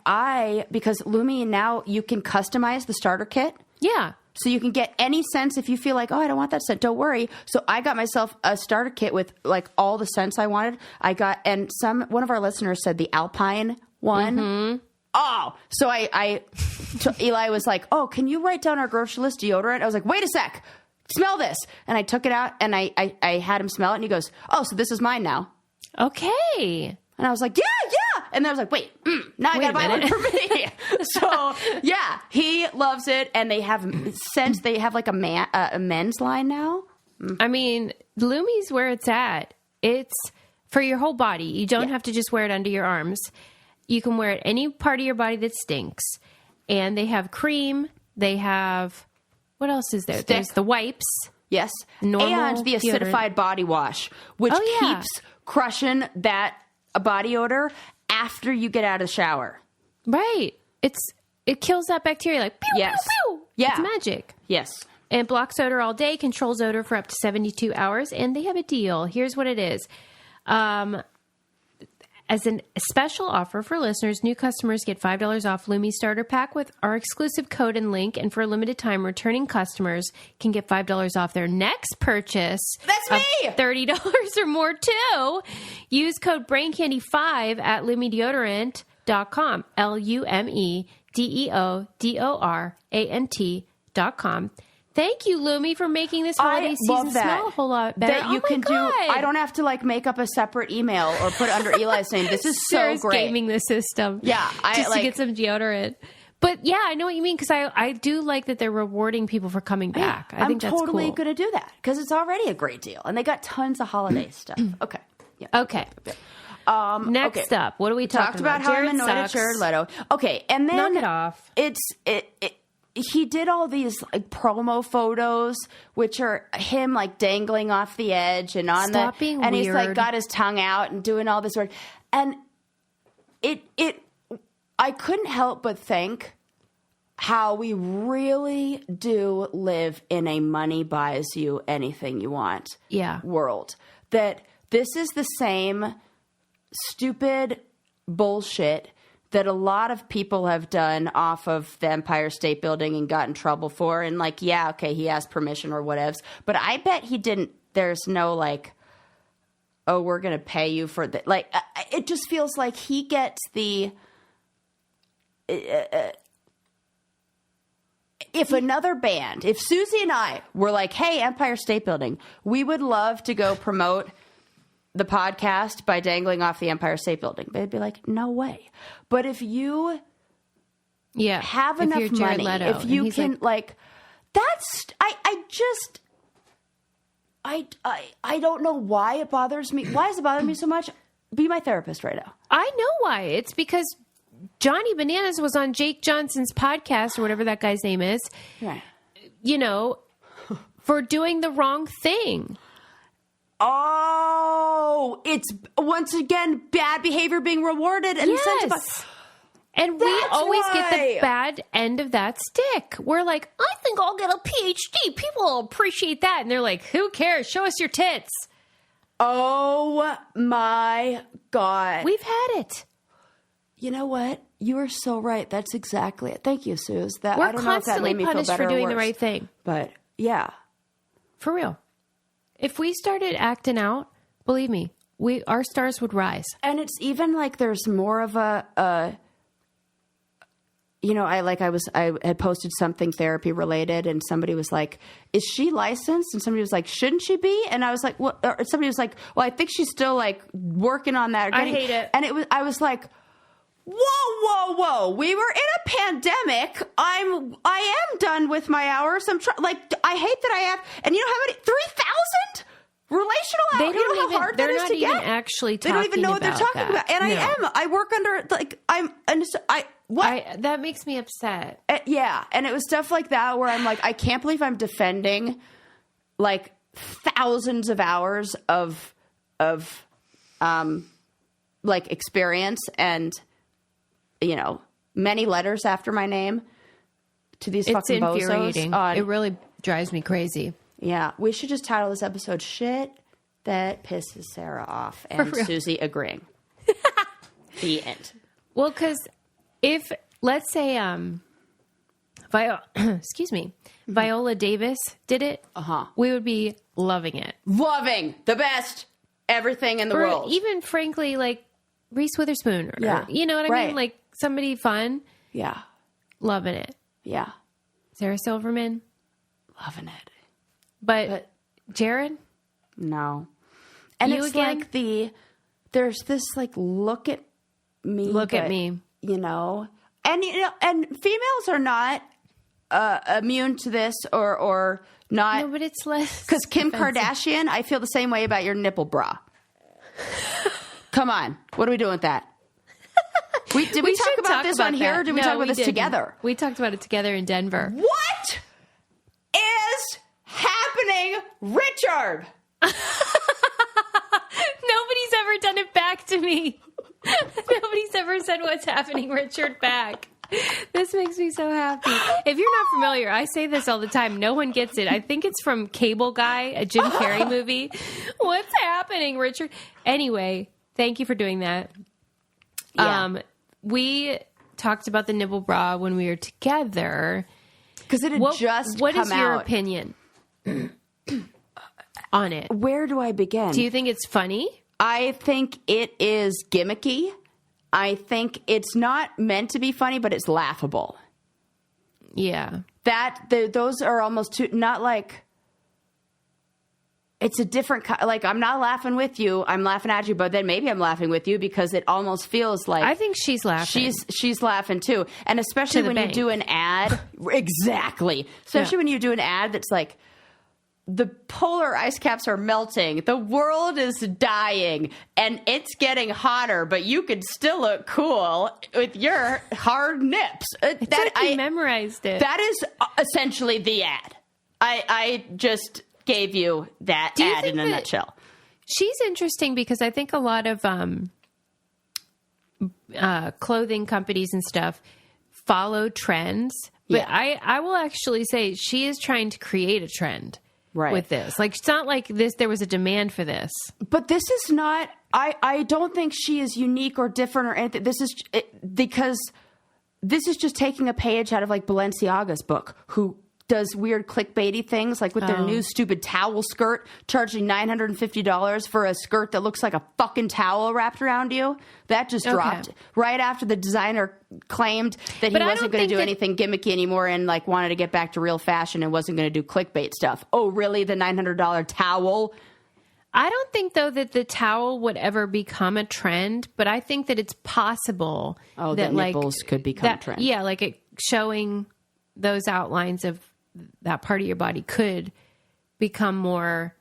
because Lumi now you can customize the starter kit. Yeah. So you can get any scents if you feel like, oh, I don't want that scent. Don't worry. So I got myself a starter kit with like all the scents I wanted. One of our listeners said the Alpine one. Mm-hmm. Oh, so Eli was like, oh, can you write down our grocery list deodorant? I was like, wait a sec, smell this. And I took it out and I had him smell it, and he goes, oh, so this is mine now. Okay. And I was like, yeah. And then I was like, wait, now I gotta buy one for me. So yeah, he loves it. And they have scents. They have like a men's line now. I mean, Lumi's where it's at. It's for your whole body. You don't have to just wear it under your arms. You can wear it any part of your body that stinks. And they have cream. They have, what else is there? Stick. There's the wipes. Yes. Normal and the acidified deodorant. Body wash, which keeps crushing that body odor after you get out of the shower. Right. It kills that bacteria like pew, pew, pew. Yeah. It's magic. Yes. And blocks odor all day, controls odor for up to 72 hours, and they have a deal. Here's what it is. As a special offer for listeners, new customers get $5 off Lumi Starter Pack with our exclusive code and link. And for a limited time, returning customers can get $5 off their next purchase. That's me! $30 or more, too. Use code BrainCandy5 at LumiDeodorant.com. LumiDeodorant.com. Thank you, Lumi, for making this holiday season smell a whole lot better. That you can do. I don't have to make up a separate email or put it under Eli's name. This is so Sarah's great. Gaming the system. Yeah, to get some deodorant. But yeah, I know what you mean because I do like that they're rewarding people for coming back. I think that's cool. I'm totally going to do that because it's already a great deal, and they got tons of holiday stuff. Okay. Yeah. Okay. Next up, what are we talking about? Talked about how I'm annoyed at Jarod Leto. Okay, and then knock it off. He did all these promo photos, which are him being off the edge and on being and weird. He's got his tongue out and doing all this work, and I couldn't help but think how we really do live in a money buys you anything you want world. That this is the same stupid bullshit that a lot of people have done off of the Empire State Building and got in trouble for. And he asked permission or whatevs. But I bet he didn't. There's no we're going to pay you for that. It just feels like he gets the... if another band, if Susie and I were hey, Empire State Building, we would love to go promote the podcast by dangling off the Empire State Building. They'd be like, no way. But if you have enough money, Leto, if you can that's, I don't know why it bothers me. Why does it bother me so much? Be my therapist right now. I know why. It's because Johnny Bananas was on Jake Johnson's podcast or whatever that guy's name is, for doing the wrong thing. Oh, it's once again bad behavior being rewarded and incentivized. And we always get the bad end of that stick. We're like, I think I'll get a PhD. People will appreciate that. And they're like, who cares? Show us your tits. Oh my God. We've had it. You know what? You are so right. That's exactly it. Thank you, Suze. We're I don't constantly know if that made me punished feel better for doing or the worse. right thing. But yeah. For real. If we started acting out, believe me, our stars would rise. And it's even there's more of I had posted something therapy related and somebody was like, is she licensed? And somebody was like, shouldn't she be? And I was like, well, or somebody was like, well, I think she's still working on that. I hate it. And I was like, whoa. We were in a pandemic. I am done with my hours. I hate that I have, and you know how many, 3,000 relational hours. They don't you know how hard that is to get? They're not even actually talking about that. They don't even know what they're talking about. And I work under, what? That makes me upset. Yeah. And it was stuff like that where I'm like, I can't believe I'm defending thousands of hours of experience and, many letters after my name to these fucking bozos. It's infuriating. It really drives me crazy. Yeah. We should just title this episode Shit That Pisses Sarah Off and Susie agreeing. The end. Well, because if, let's say, Viola Davis did it, we would be loving it. Loving. The best. Everything in the world. Even, frankly, Reese Witherspoon. Or, you know what I mean? Somebody fun. Yeah. Loving it. Yeah. Sarah Silverman. Loving it. But Jarod? No. And you it's again? there's this look at me. Look at me. And and females are not immune to this or not. No, but it's less. Because Kim Kardashian, I feel the same way about your nipple bra. Come on. What are we doing with that? Did we talk about this on here or did we talk about this together? We talked about it together in Denver. What is happening, Richard? Nobody's ever done it back to me. Nobody's ever said what's happening, Richard, back. This makes me so happy. If you're not familiar, I say this all the time. No one gets it. I think it's from Cable Guy, a Jim Carrey movie. What's happening, Richard? Anyway, thank you for doing that. Yeah. We talked about the nipple bra when we were together. Because it had just What come is your out. opinion on it? Where do I begin? Do you think it's funny? I think it is gimmicky. I think it's not meant to be funny, but it's laughable. Yeah. Those are almost not like, it's a different, like, I'm not laughing with you, I'm laughing at you, but then maybe I'm laughing with you because it almost feels like I think she's laughing. She's laughing too. And especially when you do an ad. Exactly. Especially when you do an ad that's like, the polar ice caps are melting, the world is dying, and it's getting hotter, but you can still look cool with your hard nips. I memorized it. That is essentially the ad. I just gave you that ad in a nutshell. She's interesting because I think a lot of clothing companies and stuff follow trends. But I will actually say she is trying to create a trend with this. Like, it's not like there was a demand for this. But this is not, I don't think she is unique or different or anything. This is because this is just taking a page out of like Balenciaga's book, who does weird clickbaity things, like with their new stupid towel skirt, charging $950 for a skirt that looks like a fucking towel wrapped around you. That just dropped right after the designer claimed that he wasn't going to do anything gimmicky anymore and like wanted to get back to real fashion and wasn't going to do clickbait stuff. Oh, really? The $900 towel? I don't think, though, that the towel would ever become a trend, but I think that it's possible that nipples could become a trend. Yeah, like it showing those outlines of that part of your body could become more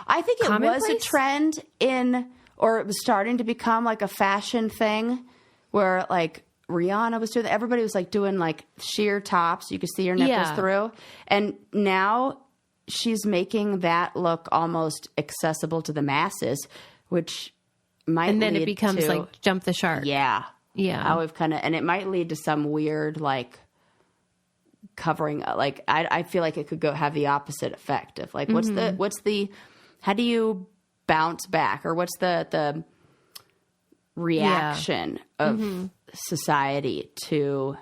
I think it was a trend or it was starting to become like a fashion thing where like Rihanna was doing, everybody was like doing like sheer tops. You could see your nipples through. And now she's making that look almost accessible to the masses, which might and then lead it becomes to, like jump the shark. Yeah. Yeah. And it might lead to some weird like covering, like I feel like it could have the opposite effect of like what's the how do you bounce back, or what's the reaction of society to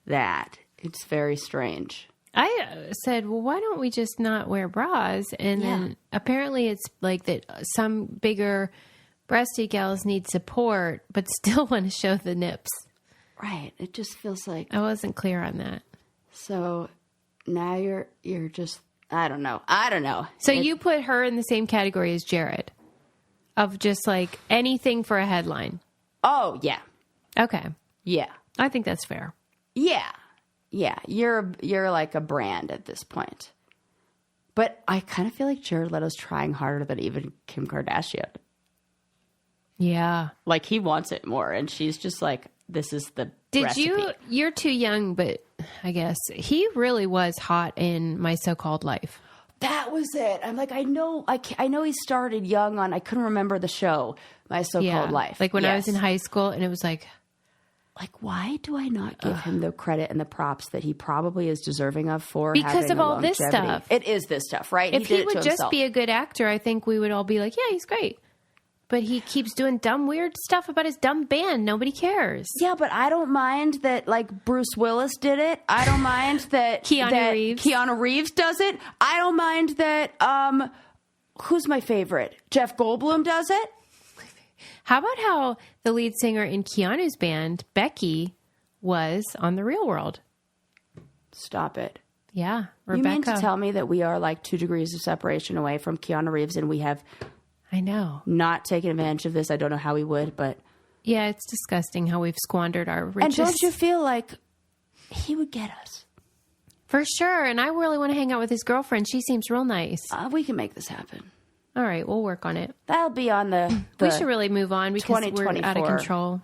that? It's very strange. I said, well, why don't we just not wear bras? And then apparently it's like that some bigger breasty gals need support but still want to show the nips. Right. It just feels like I wasn't clear on that. So now you're just, I don't know. So you put her in the same category as Jarod, of just like anything for a headline. Oh, yeah. Okay. Yeah. I think that's fair. Yeah. Yeah. You're like a brand at this point. But I kind of feel like Jarod Leto's trying harder than even Kim Kardashian. Yeah. Like he wants it more, and she's just like, this is the recipe. You're too young, but I guess he really was hot in My So-Called Life. That was it. I'm like, I know he started young on, I couldn't remember the show, My So-Called Life. Like when I was in high school, and it was like, why do I not give him the credit and the props that he probably is deserving of for because having of all this stuff? It is this stuff, right? If he would just be a good actor, I think we would all be like, yeah, he's great. But he keeps doing dumb, weird stuff about his dumb band. Nobody cares. Yeah, but I don't mind that, like, Bruce Willis did it. I don't mind that Keanu Reeves does it. I don't mind that, who's my favorite? Jeff Goldblum does it. How about how the lead singer in Keanu's band, Becky, was on The Real World? Stop it. Yeah, Rebecca. You mean to tell me that we are like 2 degrees of separation away from Keanu Reeves and we have... I know. Not taking advantage of this. I don't know how we would, but... Yeah, it's disgusting how we've squandered our riches. And don't you feel like he would get us? For sure. And I really want to hang out with his girlfriend. She seems real nice. We can make this happen. All right, we'll work on it. That'll be on the we should really move on because we're out of control.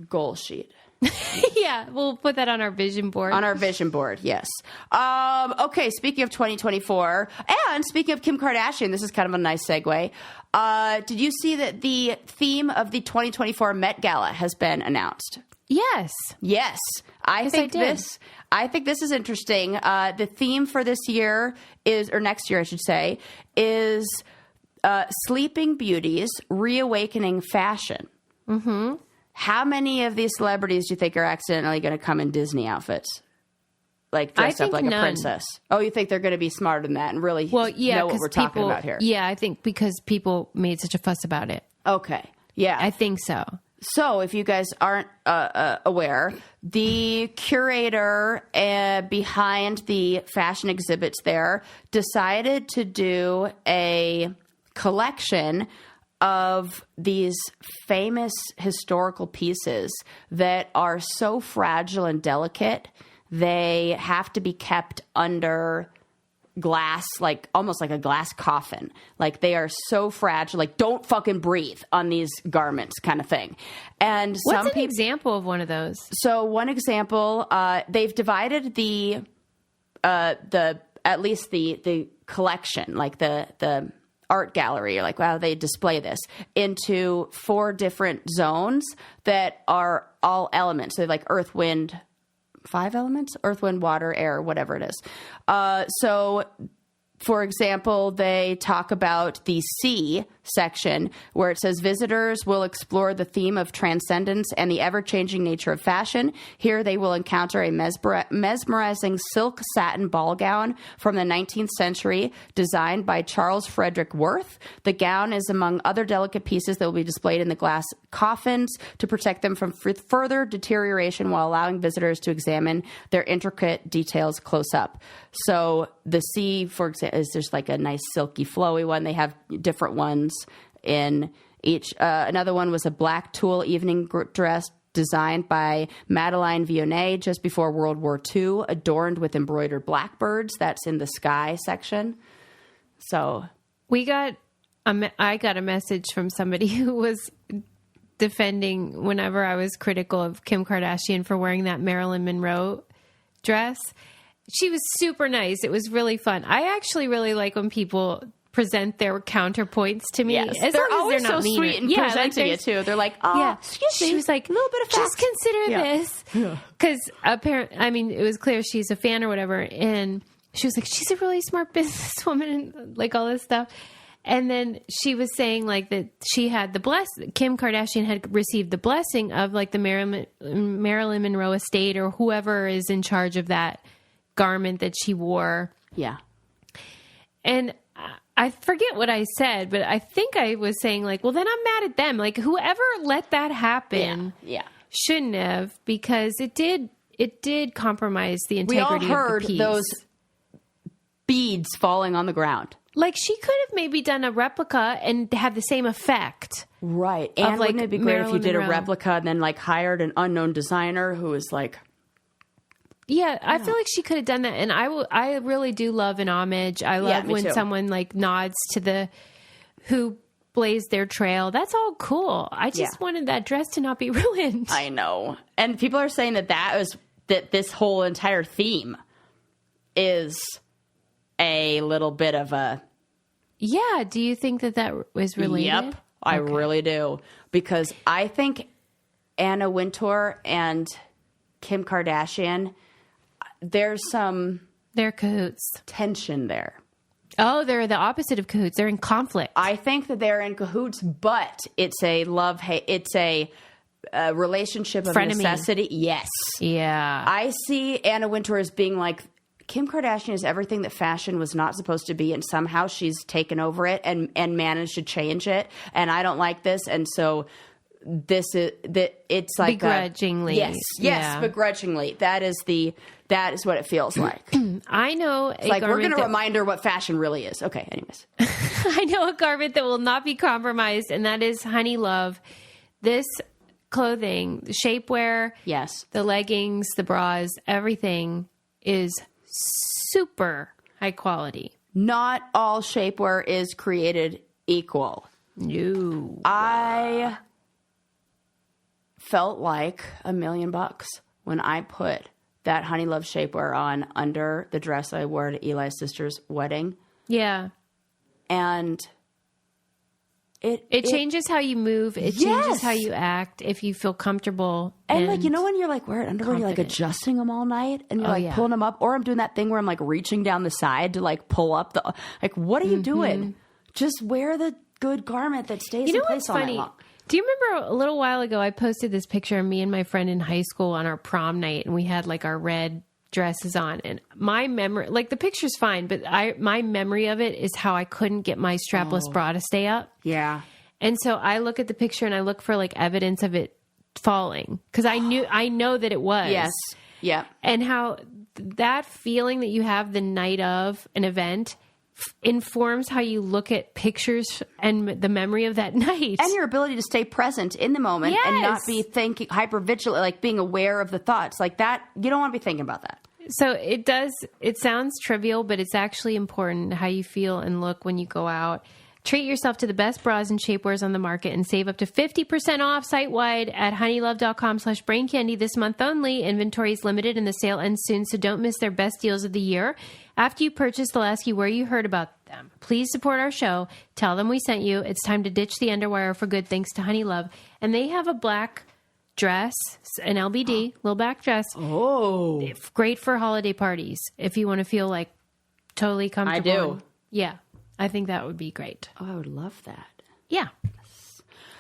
Goal sheet. Yeah, we'll put that on our vision board. On our vision board, yes. Okay, speaking of 2024, and speaking of Kim Kardashian, this is kind of a nice segue. Did you see that the theme of the 2024 Met Gala has been announced? Yes. Yes. I think did. this is interesting. The theme for this year is, or next year, I should say, is Sleeping Beauties, reawakening fashion. Mm-hmm. How many of these celebrities do you think are accidentally going to come in Disney outfits? Like dressed up like a princess. Oh, you think they're going to be smarter than that and really know what we're talking about here? Yeah, I think because people made such a fuss about it. Okay. Yeah. I think so. So if you guys aren't aware, the curator behind the fashion exhibits there decided to do a collection of these famous historical pieces that are so fragile and delicate, they have to be kept under glass, like almost like a glass coffin. Like they are so fragile, like don't fucking breathe on these garments kind of thing. And what's an example of one of those? So one example, they've divided the at least the collection, like the art gallery, or like how they display this, into 4 different zones that are all elements. So like earth, wind, 5 elements? Earth, wind, water, air, whatever it is. So, for example, they talk about the sea section where it says visitors will explore the theme of transcendence and the ever-changing nature of fashion. Here they will encounter a mesmerizing silk satin ball gown from the 19th century designed by Charles Frederick Worth. The gown is among other delicate pieces that will be displayed in the glass coffins to protect them from further deterioration while allowing visitors to examine their intricate details close up. So the sea, for example, is just like a nice silky flowy one. They have different ones in each. Another one was a black tulle evening dress designed by Madeleine Vionnet just before World War II, adorned with embroidered blackbirds. That's in the sky section. So I got a message from somebody who was defending whenever I was critical of Kim Kardashian for wearing that Marilyn Monroe dress. She was super nice. It was really fun. I actually really like when people present their counterpoints to me. Yes. As they're long as always they're not so mean. sweet and presenting it too. They're like, excuse me. She was like, a little bit of facts. just consider this. Because apparently, I mean, it was clear she's a fan or whatever. And she was like, she's a really smart businesswoman and like all this stuff. And then she was saying like that she had Kim Kardashian had received the blessing of like the Marilyn Monroe estate or whoever is in charge of that garment that she wore. Yeah. And I forget what I said, but I think I was saying like, well, then I'm mad at them. Like whoever let that happen shouldn't have, because it did compromise the integrity we all heard of the piece. Those beads falling on the ground. Like she could have maybe done a replica and had the same effect. Right. And like wouldn't it be great if you did Monroe. a replica and then like hired an unknown designer who was like... Yeah, I feel like she could have done that. And I really do love an homage. I love when too. someone like nods to who blazed their trail. That's all cool. I just wanted that dress to not be ruined. I know. And people are saying that this whole entire theme is a little bit of a... Yeah. Do you think that was related? Yep. I really do. Because I think Anna Wintour and Kim Kardashian... There's some... They're cahoots. Tension there. Oh, they're the opposite of cahoots. They're in conflict. I think that they're in cahoots, but it's a love-hate. It's a relationship of Frenemy. necessity. Yes. Yeah. I see Anna Wintour as being like, Kim Kardashian is everything that fashion was not supposed to be, and somehow she's taken over it and managed to change it, and I don't like this, and so... it's like begrudgingly. Yes, begrudgingly. That is what it feels like. I know like we're going to remind her what fashion really is. Okay, anyways. I know a garment that will not be compromised, and that is Honey Love. This clothing, the shapewear, yes, the leggings, the bras, everything is super high quality. Not all shapewear is created equal. No. I felt like $1 million when I put that Honey Love shapewear on under the dress I wore to Eli's sister's wedding. Yeah. And It changes how you move. It changes how you act if you feel comfortable. And like, you know, when you're like wearing underwear, you're like adjusting them all night and you're like pulling them up, or I'm doing that thing where I'm like reaching down the side to like pull up like, what are you doing? Just wear the good garment that stays in place all night long. Do you remember a little while ago, I posted this picture of me and my friend in high school on our prom night, and we had like our red dresses on, and my memory, like the picture's fine, but my memory of it is how I couldn't get my strapless bra to stay up. Yeah. And so I look at the picture and I look for like evidence of it falling, because I know that it was. Yes. Yeah. And how that feeling that you have the night of an event informs how you look at pictures and the memory of that night. And your ability to stay present in the moment and not be thinking hypervigilant, like being aware of the thoughts like that. You don't want to be thinking about that. So it sounds trivial, but it's actually important how you feel and look when you go out. Treat yourself to the best bras and shapewears on the market and save up to 50% off site-wide at honeylove.com/braincandy this month only. Inventory is limited and the sale ends soon, so don't miss their best deals of the year. After you purchase, they'll ask you where you heard about them. Please support our show. Tell them we sent you. It's time to ditch the underwire for good thanks to Honey Love. And they have a black dress, an LBD, little back dress. Oh. Great for holiday parties if you want to feel like totally comfortable. I do. Yeah. I think that would be great. Oh, I would love that. Yeah.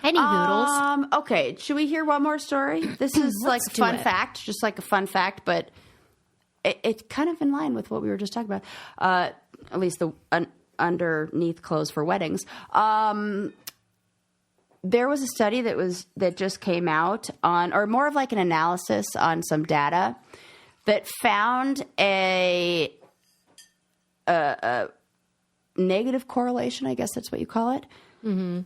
Any hoodles? Okay. Should we hear one more story? This is like a fun fact, just like a fun fact, but it's kind of in line with what we were just talking about. At least the underneath clothes for weddings. There was a study that just came out on, or more of like an analysis on some data that found a negative correlation, I guess that's what you call it,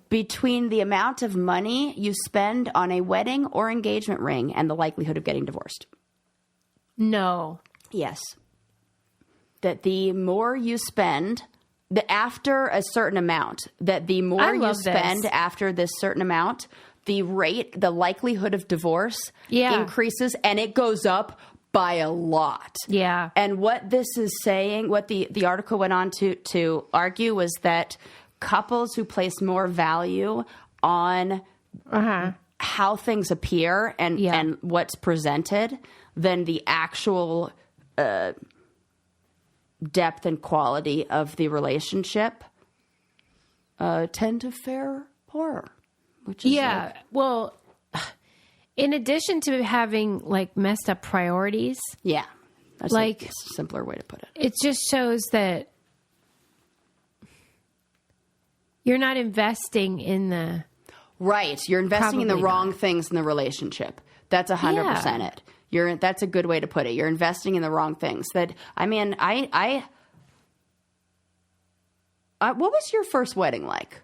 between the amount of money you spend on a wedding or engagement ring and the likelihood of getting divorced. No. Yes. That the more you spend, after a certain amount, that the more you spend after this certain amount, the likelihood of divorce increases, and it goes up by a lot. Yeah. And what this is saying, what the article went on to argue, was that couples who place more value on how things appear and what's presented than the actual depth and quality of the relationship tend to fare poorer. Which is well, in addition to having like messed up priorities. Yeah. That's like a simpler way to put it. It just shows that you're not investing in the... Right. You're investing in the wrong things in the relationship. That's 100% it. That's a good way to put it. You're investing in the wrong things. What was your first wedding like?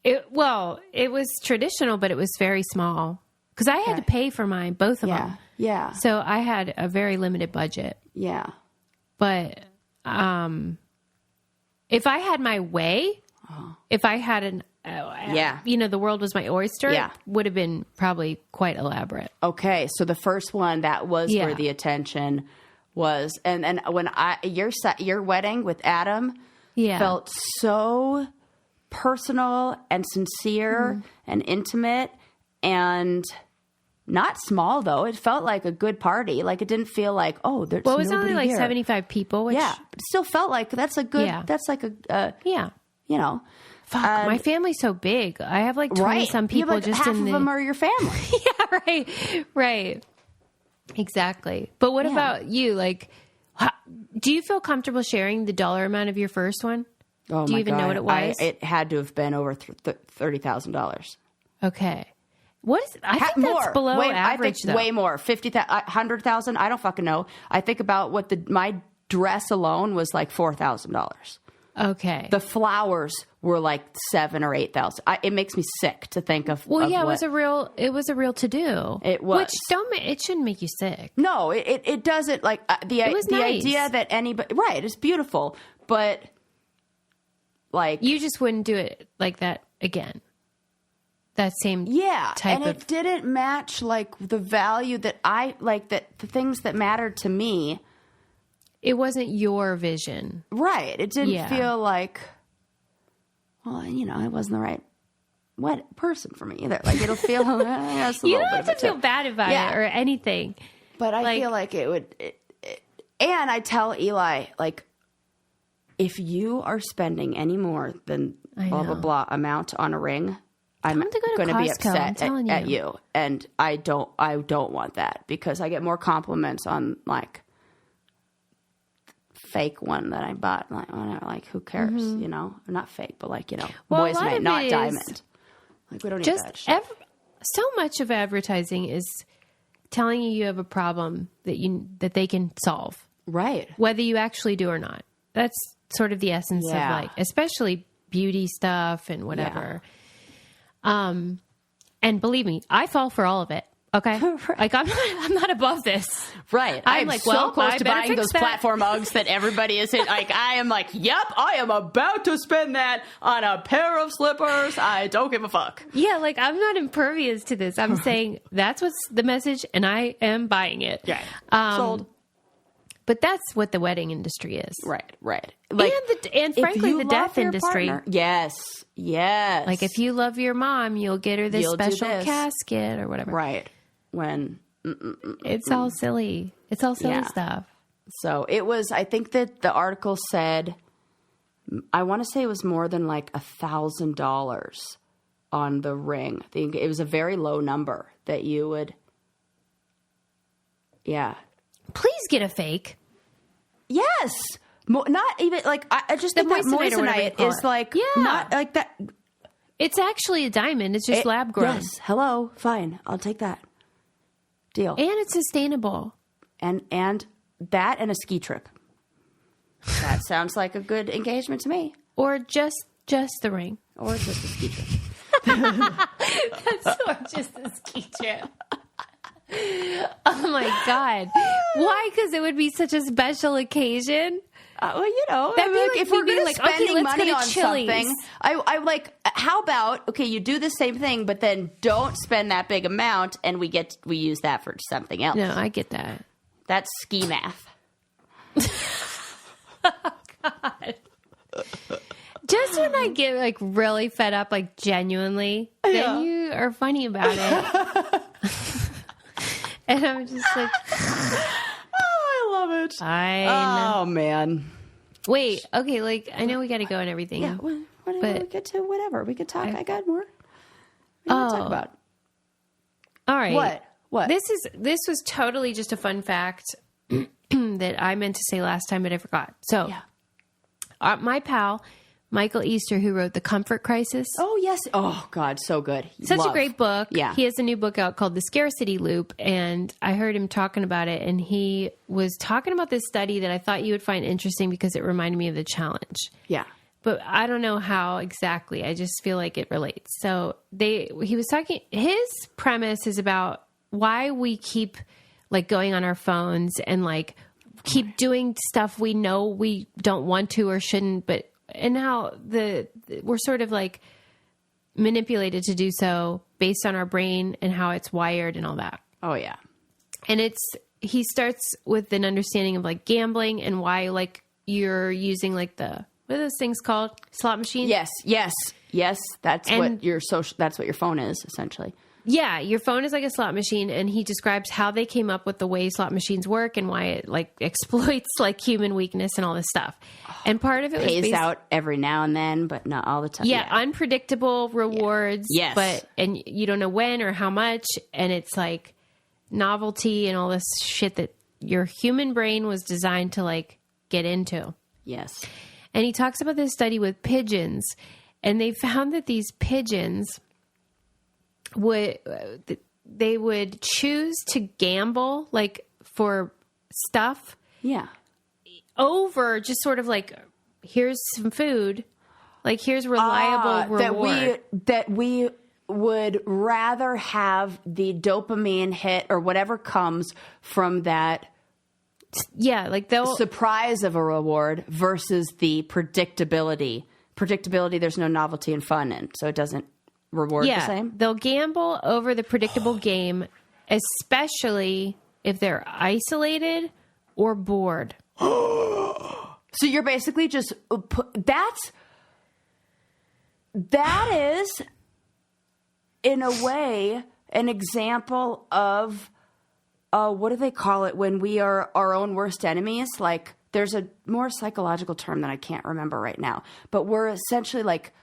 It was traditional, but it was very small. Because I had to pay for mine, both of them. Yeah. So I had a very limited budget. Yeah. But if I had my way, if I had the world was my oyster, it would have been probably quite elaborate. Okay. So the first one, that was where the attention was. And when your wedding with Adam felt so personal and sincere and intimate and... Not small though. It felt like a good party. Like it didn't feel like, there's it was only like here. 75 people. Which, but it still felt like that's a good. Yeah. That's like a. You know. Fuck, my family's so big. I have like 20 some people. Like just half of them are your family. Right. Exactly. But what about you? Like, do you feel comfortable sharing the dollar amount of your first one? Oh, do you even know what it was? It had to have been over $30,000. Okay. What is? I think that's more. Below average. I think way more. 100,000. I don't fucking know. I think about what my dress alone was like $4,000. Okay. The flowers were like $7,000 or $8,000. It makes me sick to think of. Well, it was a real to do. It was. Which it shouldn't make you sick. No, it doesn't. Like the idea that anybody. Right. It's beautiful, but like you just wouldn't do it like that again. That same type and it didn't match like the value that I like, that the things that mattered to me. It wasn't your vision, right? It didn't feel like, well, it wasn't the right what person for me either. Like it'll feel just a You little don't bit have to of it feel too. bad about it or anything. But I feel like it would. And I tell Eli, like, if you are spending any more than blah blah blah amount on a ring, I'm going to be upset at you. And I don't want that because I get more compliments on like fake one that I bought. Like, whatever, like who cares? You know, not fake, but like, you know, moissanite, not diamond. Like we don't need that shit. So much of advertising is telling you have a problem that they can solve, right? Whether you actually do or not. That's sort of the essence of like, especially beauty stuff and whatever. And believe me, I fall for all of it. Okay. Right. Like I'm not above this. Right. I'm like, so close to buying those platform Uggs that everybody is in. Like, I am like, yep, I am about to spend that on a pair of slippers. I don't give a fuck. Yeah. Like I'm not impervious to this. I'm saying that's what's the message and I am buying it. Yeah. Sold. But that's what the wedding industry is. Right. Right. Like, and frankly, the death industry. Partner, yes. Like if you love your mom, you'll get her this special casket or whatever. Right. When it's all silly. It's all silly stuff. So it was, I think that the article said, I want to say it was more than like $1,000 on the ring. I think it was a very low number that you would. Yeah. Please get a fake. Yes. Not even like, I just think that moissanite is like, not like that. It's actually a diamond. It's just lab grown. Yes. Hello. Fine. I'll take that. Deal. And it's sustainable. And that and a ski trip. That sounds like a good engagement to me. Or just the ring. Or just a ski trip. Or just a ski trip. Oh my God. Why? Because it would be such a special occasion. Well, you know, that'd be like, like if we're going to spending money on Chili's. something, I like, how about, okay, you do the same thing, but then don't spend that big amount and we use that for something else. No, I get that. That's ski math. Oh, God. Just when I get like really fed up, like genuinely, then you are funny about it. And I'm just like, I love it. Fine. Oh, man. Wait, okay, like, I know we got to go and everything. Yeah, whatever, we get to whatever. We could talk. I got more. What do you want to talk about? All right. What? This was totally just a fun fact that I meant to say last time, but I forgot. So, my pal, Michael Easter, who wrote The Comfort Crisis. Oh, yes. Oh, God, so good. Such a great book. Yeah. He has a new book out called The Scarcity Loop, and I heard him talking about it, and he was talking about this study that I thought you would find interesting because it reminded me of The Challenge. Yeah. But I don't know how exactly. I just feel like it relates. So he was talking, his premise is about why we keep like going on our phones and like keep doing stuff we know we don't want to or shouldn't, and how we're sort of like manipulated to do so based on our brain and how it's wired and all that. Oh yeah. And he starts with an understanding of like gambling and why like you're using like what are those things called? Slot machines? Yes. That's what your phone is essentially. Yeah, your phone is like a slot machine, and he describes how they came up with the way slot machines work and why it like exploits like human weakness and all this stuff. And part of it pays out every now and then, but not all the time. Yeah, unpredictable rewards. Yeah. Yes, and you don't know when or how much, and it's like novelty and all this shit that your human brain was designed to like get into. Yes. And he talks about this study with pigeons, and they found that these pigeons would choose to gamble like for stuff over just sort of like, here's some food, like here's reliable reward that we would rather have the dopamine hit or whatever comes from that like they'll surprise of a reward versus the predictability, there's no novelty and fun in, so it doesn't reward the same. They'll gamble over the predictable game, especially if they're isolated or bored. So you're basically just that is in a way, an example of, what do they call it when we are our own worst enemies? Like, there's a more psychological term that I can't remember right now, but we're essentially like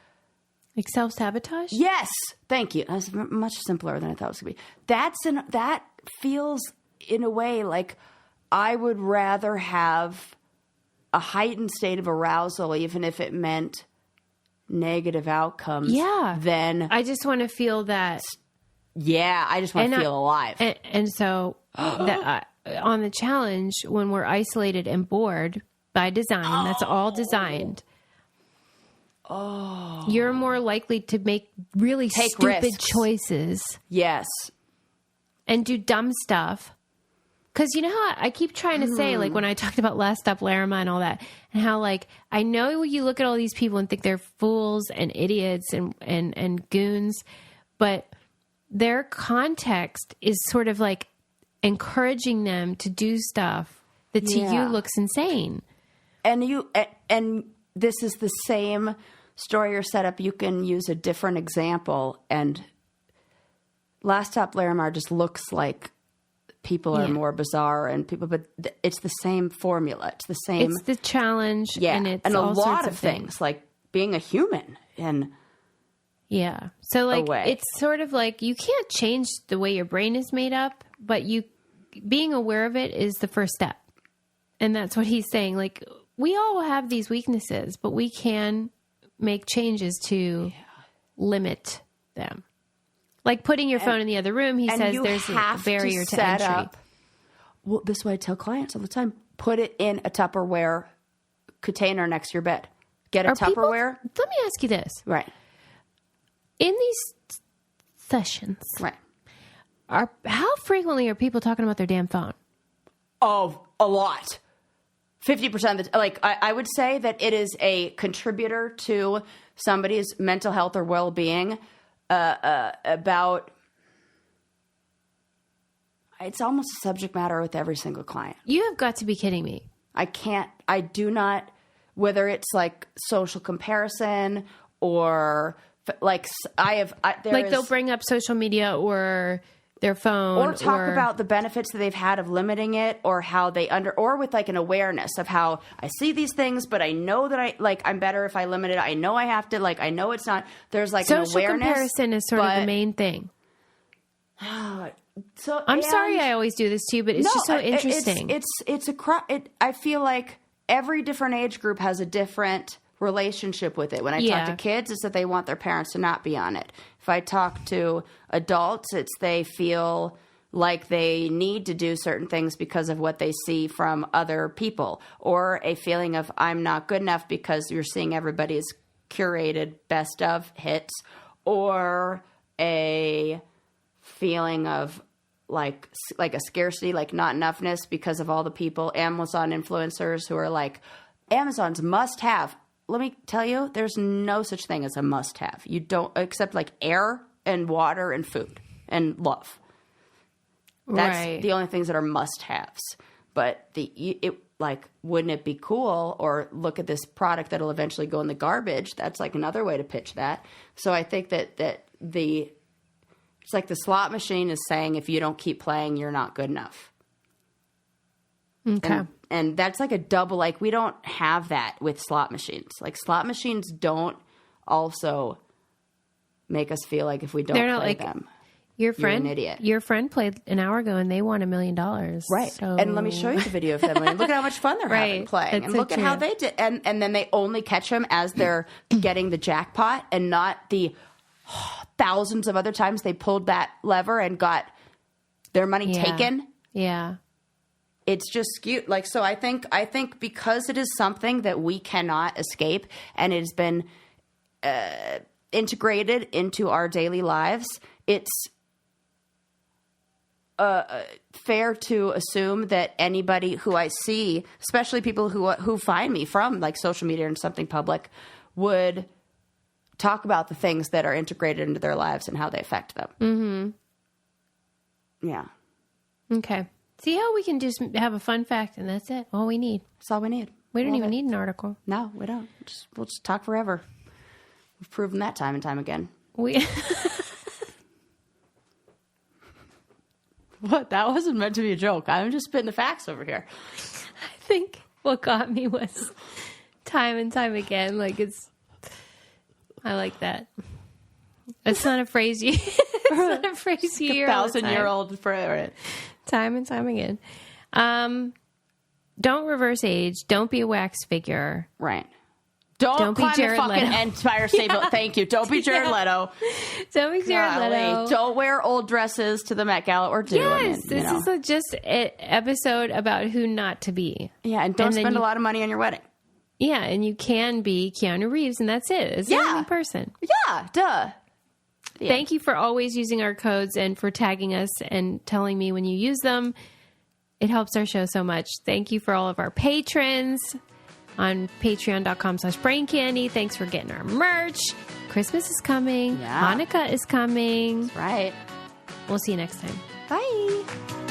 self-sabotage? Yes. Thank you. That's much simpler than I thought it was going to be. That feels in a way like I would rather have a heightened state of arousal, even if it meant negative outcomes. Yeah. Then I just want to feel that. Yeah. I just want to feel alive. And so on the challenge, when we're isolated and bored by design, that's all designed. Oh, you're more likely to make really stupid risks. Choices. Yes. And do dumb stuff. Because you know how I keep trying to say, like when I talked about Last Stop Larima and all that, and how like, I know you look at all these people and think they're fools and idiots and goons, but their context is sort of like encouraging them to do stuff that to you looks insane. And this is the same story or setup. You can use a different example, and Last Stop Larima just looks like people are more bizarre and people, but it's the same formula. It's the same. It's the challenge. Yeah. And it's and a all lot sorts of things like being a human and. Yeah. So like, it's sort of like you can't change the way your brain is made up, but being aware of it is the first step. And that's what he's saying. Like, we all have these weaknesses, but we can make changes to limit them. Like putting your phone in the other room, he says there's a barrier to entry. Well, this is what I tell clients all the time. Put it in a Tupperware container next to your bed. Get a Tupperware. Let me ask you this. Right. In these sessions, right, how frequently are people talking about their damn phone? Oh, a lot. 50% of the, like, I would say that it is a contributor to somebody's mental health or well-being. About, it's almost a subject matter with every single client. You have got to be kidding me. I do not, whether it's like social comparison or like they'll bring up social media or their phone or talk about the benefits that they've had of limiting it, or how they or with like an awareness of how I see these things, but I know that I'm better if I limit it. I know I have to, like, I know it's not, there's like an awareness. Social comparison is sort of the main thing. So I'm sorry I always do this to you, but it's just so interesting. I feel like every different age group has a different relationship with it. When I talk to kids, it's that they want their parents to not be on it. If I talk to adults, it's they feel like they need to do certain things because of what they see from other people, or a feeling of I'm not good enough because you're seeing everybody's curated best of hits, or a feeling of like a scarcity, like not enoughness because of all the people, Amazon influencers who are like, Amazon's must have. Let me tell you, there's no such thing as a must have. You don't, except like air and water and food and love. That's the only things that are must haves. But wouldn't it be cool? Or look at this product that'll eventually go in the garbage. That's like another way to pitch that. So I think that it's like the slot machine is saying, if you don't keep playing, you're not good enough. Okay. And that's like a double, like we don't have that with slot machines. Like slot machines don't also make us feel like if we don't play them, you're an idiot. Your friend played an hour ago and they won $1 million. Right. So. And let me show you the video of them. And look at how much fun they're having playing. That's and look at how they did. And then they only catch them as they're getting the jackpot, and not the thousands of other times they pulled that lever and got their money taken. Yeah. It's just skewed. Like, so I think because it is something that we cannot escape, and it has been integrated into our daily lives, it's fair to assume that anybody who I see, especially people who find me from like social media and something public, would talk about the things that are integrated into their lives and how they affect them. Mm-hmm. Yeah. Okay. See how we can just have a fun fact, and that's it. All we need. That's all we need. We don't even need an article. No, we don't. We'll just talk forever. We've proven that time and time again. What? That wasn't meant to be a joke. I'm just spitting the facts over here. I think what got me was time and time again. Like I like that. It's not a phrase you. It's not a phrase you hear all the time. 1,000-year-old phrase. Time and time again. Don't reverse age. Don't be a wax figure. Right. Don't climb be Jarod the fucking Leto. Empire State Building. Thank you. Don't be Jarod Leto. Don't be Jarod Leto. Don't wear old dresses to the Met Gala or do. Yes, this is just an episode about who not to be. Yeah, and don't spend a lot of money on your wedding. Yeah, and you can be Keanu Reeves, and that's it. It's the only person. Yeah, duh. Yeah. Thank you for always using our codes and for tagging us and telling me when you use them. It helps our show so much. Thank you for all of our patrons on patreon.com/braincandy. Thanks for getting our merch. Christmas is coming. Yeah. Hanukkah is coming. Right. We'll see you next time. Bye.